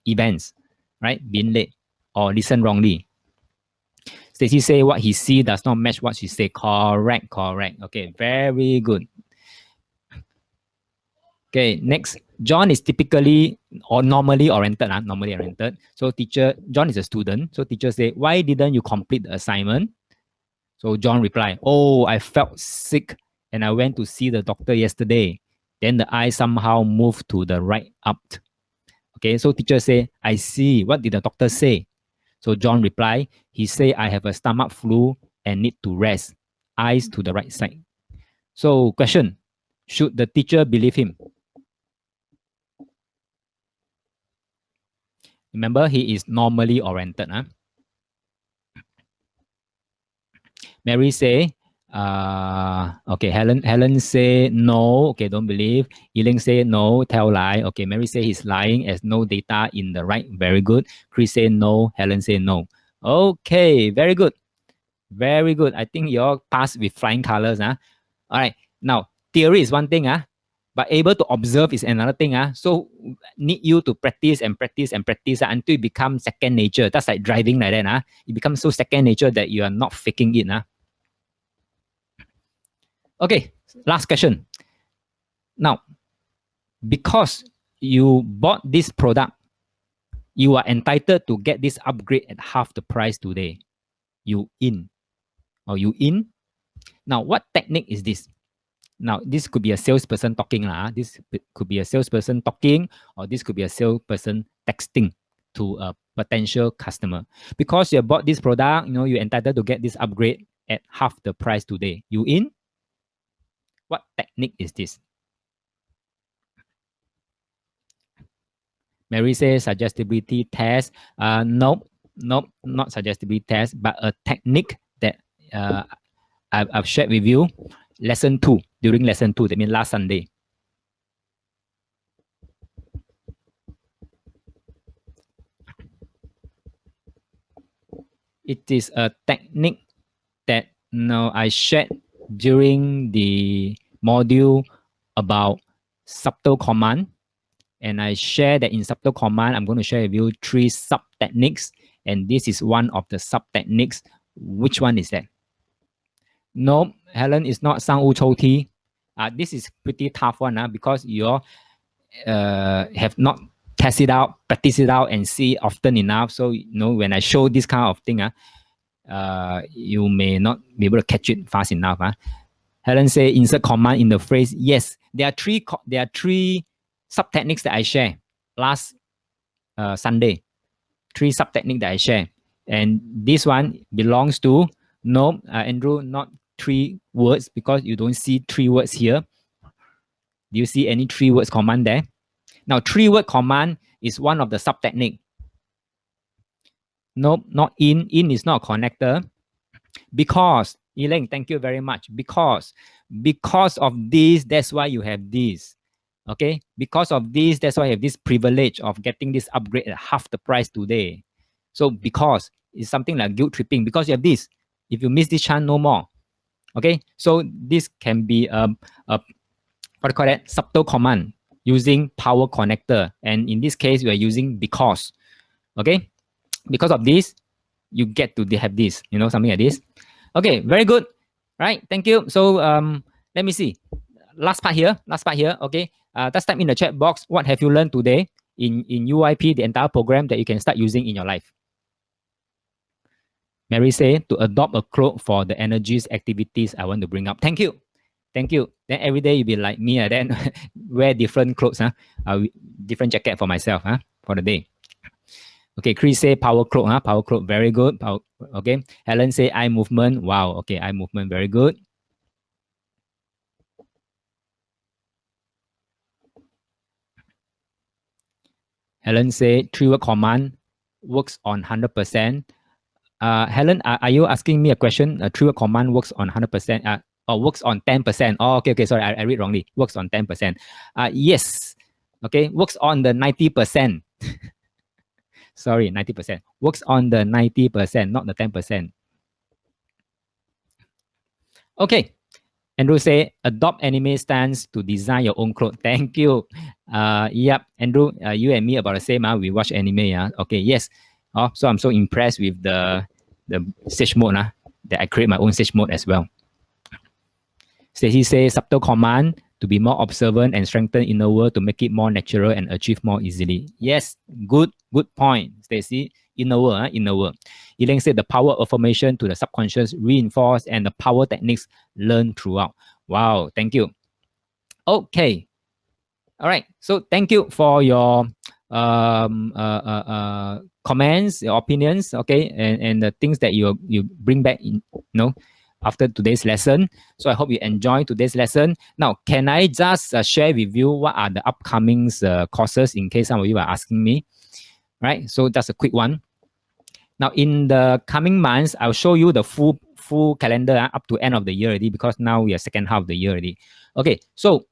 events, right? Being late or listen wrongly. Stacy say what he see does not match what she say. Correct. Okay, very good. Okay, next. John is typically or normally oriented. So John is a student. So teacher say, why didn't you complete the assignment? So John replied, oh, I felt sick and I went to see the doctor yesterday. Then the eye somehow moved to the right up. Okay, so teacher say, I see. What did the doctor say? So John replied, he said, I have a stomach flu and need to rest. Eyes to the right side. So question, should the teacher believe him? Remember, he is normally oriented. Mary say, okay, Helen say no, okay, don't believe. Yiling say no, tell lie. Okay, Mary say he's lying as no data in the right. Very good. Chris say no, Helen say no. Okay, very good. Very good. I think you all passed with flying colors. All right. Now, theory is one thing, but able to observe is another thing. So need you to practice and practice and practice until it becomes second nature. That's like driving like that. It becomes so second nature that you are not faking it. Okay, last question. Now, because you bought this product, you are entitled to get this upgrade at half the price today. You in. Or you in? Now, what technique is this? Now, this could be a salesperson talking. This could be a salesperson talking, or this could be a salesperson texting to a potential customer. Because you bought this product, you know, you're entitled to get this upgrade at half the price today. You in? What technique is this? Mary says suggestibility test. Nope, not suggestibility test, but a technique that I've shared with you. Lesson 2, during lesson 2, that means last Sunday. It is a technique that I shared during the module about subtle command. And I share that in subtle command, I'm going to share with you 3 sub techniques. And this is one of the sub techniques. Which one is that? No, Helen, is not Sang Wu Chou Ti. This is pretty tough one because you have not test it out, practice it out, and see often enough. So, you know, when I show this kind of thing, you may not be able to catch it fast enough. Helen say insert command in the phrase. Yes, there are three sub techniques that I share last Sunday. 3 sub techniques that I share, and this one belongs to Andrew, not 3 words because you don't see 3 words here. Do you see any 3 words command there? Now, 3-word command is one of the sub technique. Nope, not in. In is not a connector. Because, Elaine, thank you very much. Because of this, that's why you have this. Okay, because of this, that's why I have this privilege of getting this upgrade at half the price today. So because it's something like guilt tripping, because you have this. If you miss this chance, no more. Okay, so this can be what do you call that? Subtle command using power connector, and in this case, we are using because. Okay, because of this, you get to have this. You know, something like this. Okay, very good. Right, thank you. So let me see. Last part here. Okay. Just type in the chat box. What have you learned today in UYP, the entire program that you can start using in your life? Mary say to adopt a cloak for the energies activities I want to bring up. Thank you. Thank you. Then every day you be like me, and then wear different clothes, different jacket for myself, for the day. Okay, Chris say power cloak, power cloak, very good. Okay, Helen say eye movement. Wow. Okay, eye movement, very good. Helen say 3-word command works on 100%. Helen, are you asking me a question? A 3-word command works on 100%, or works on 10%? Oh, okay. Sorry, I read wrongly. Works on 10%. Yes. Okay, works on the 90%. Sorry, 90%. Works on the 90%, not the 10%. Okay. Andrew say, adopt anime stance to design your own clothes. Thank you. Yep, Andrew, you and me about the same. We watch anime. Okay, yes. So I'm so impressed with the stage mode that I create my own stage mode as well. Stacy says, subtle command to be more observant and strengthen inner world to make it more natural and achieve more easily. Yes, good point, Stacy. Inner world, inner world. Elaine said the power of affirmation to the subconscious reinforced and the power techniques learned throughout. Wow, thank you. Okay. All right. So thank you for your comments, your opinions, okay, and the things that you bring back in, after today's lesson. So I hope you enjoy today's lesson. Now, can I just share with you what are the upcoming courses in case some of you are asking me, right? So that's a quick one. Now, in the coming months, I'll show you the full calendar up to end of the year already, because now we are second half of the year already. Okay, so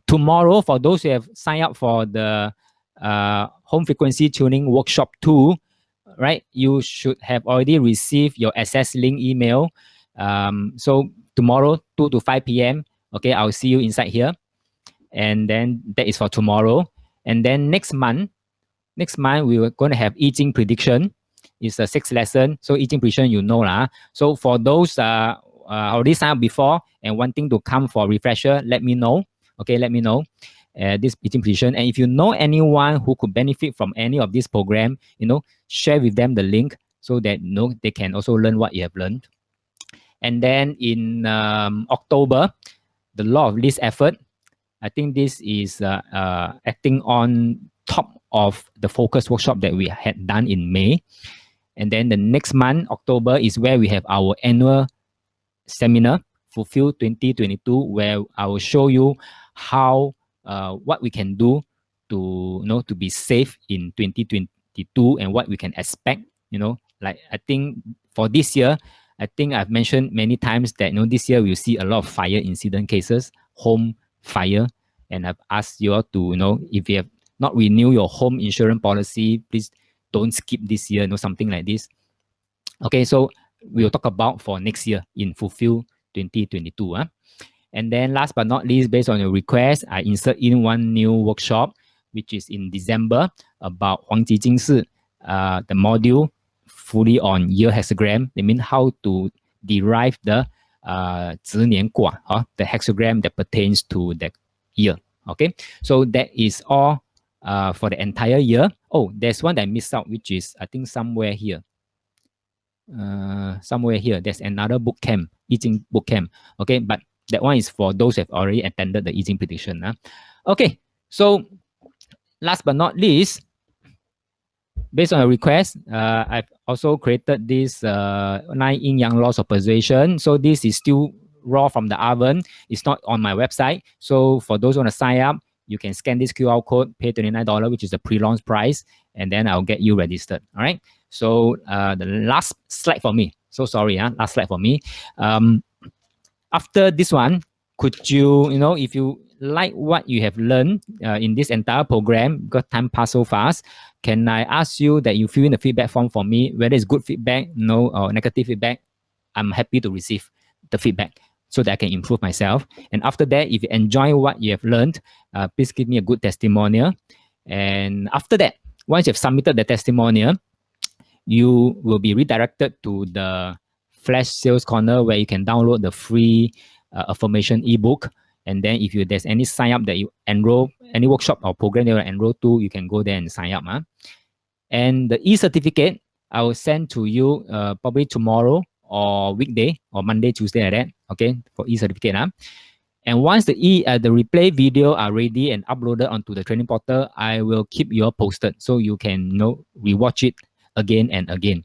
tomorrow, for those who have signed up for the home frequency tuning workshop 2, right, you should have already received your access link email. So tomorrow, 2 to 5 p.m., okay, I'll see you inside here. And then that is for tomorrow. And then next month, we are going to have I Ching prediction. It's a 6th lesson. So I Ching prediction, you know lah. So for those already signed up before and wanting to come for refresher, let me know. Okay, let me know this I Ching prediction. And if you know anyone who could benefit from any of this program, share with them the link so that they can also learn what you have learned. And then in October, the law of least effort. I think this is acting on top of the focus workshop that we had done in May. And then the next month, October, is where we have our annual seminar, Fulfill 2022, where I will show you how what we can do to be safe in 2022 and what we can expect. Like I think for this year, I think I've mentioned many times that this year we'll see a lot of fire incident cases, home fire, and I've asked you all to if you have not renew your home insurance policy, please don't skip this year, something like this. Okay, so we'll talk about for next year in Fulfill 2022. And then last but not least, based on your request, I insert in one new workshop, which is in December about 黄极经世, the module fully on year hexagram. They mean how to derive the 值年卦, the hexagram that pertains to the year. Okay, so that is all for the entire year. Oh, there's one that I missed out, which is I think somewhere here. There's another boot camp, Yijing boot camp. Okay, but that one is for those who have already attended the Yijing prediction. Okay, so last but not least, based on a request, I've also created this 9 yin yang laws of persuasion. So this is still raw from the oven. It's not on my website. So for those who want to sign up, you can scan this QR code, pay $29, which is the pre-launch price, and then I'll get you registered. All right. So the last slide for me. So sorry, last slide for me. After this one, could you, if you like what you have learned in this entire program, because time passed so fast, can I ask you that you fill in the feedback form for me, whether it's good feedback, no, or negative feedback? I'm happy to receive the feedback so that I can improve myself. And after that, if you enjoy what you have learned, please give me a good testimonial. And after that, once you've submitted the testimonial, you will be redirected to the Flash Sales Corner where you can download the free affirmation ebook. And then if there's any sign up that you enroll, any workshop or program that you enroll to, you can go there and sign up. And the e-certificate, I will send to you probably tomorrow or weekday or Monday, Tuesday like that, okay, for e-certificate. And once the replay video are ready and uploaded onto the training portal, I will keep you posted so you can rewatch it again and again.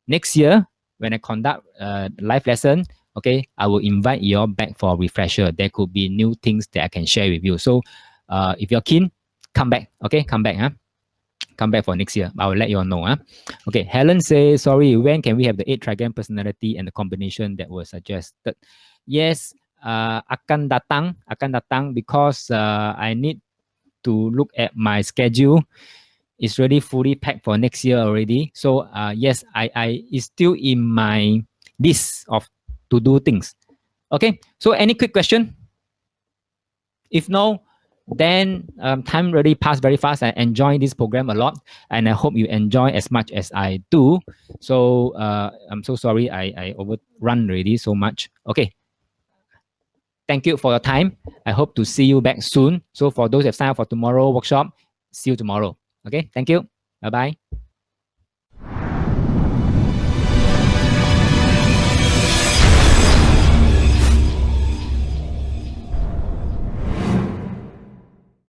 Next year, when I conduct a live lesson, okay, I will invite you all back for a refresher. There could be new things that I can share with you. So if you're keen, come back, okay? Come back, Come back for next year. I will let you all know. Okay, Helen says, sorry, when can we have the 8 trigram personality and the combination that was suggested? Yes, akan datang because I need to look at my schedule. It's really fully packed for next year already. So yes, I it's still in my list of to do things. Okay, so any quick question? If no, then time really passed very fast. I enjoy this program a lot, and I hope you enjoy as much as I do. So I'm so sorry I overrun already so much. Okay. Thank you for your time. I hope to see you back soon. So for those who have signed up for tomorrow workshop, see you tomorrow. Okay, thank you. Bye-bye.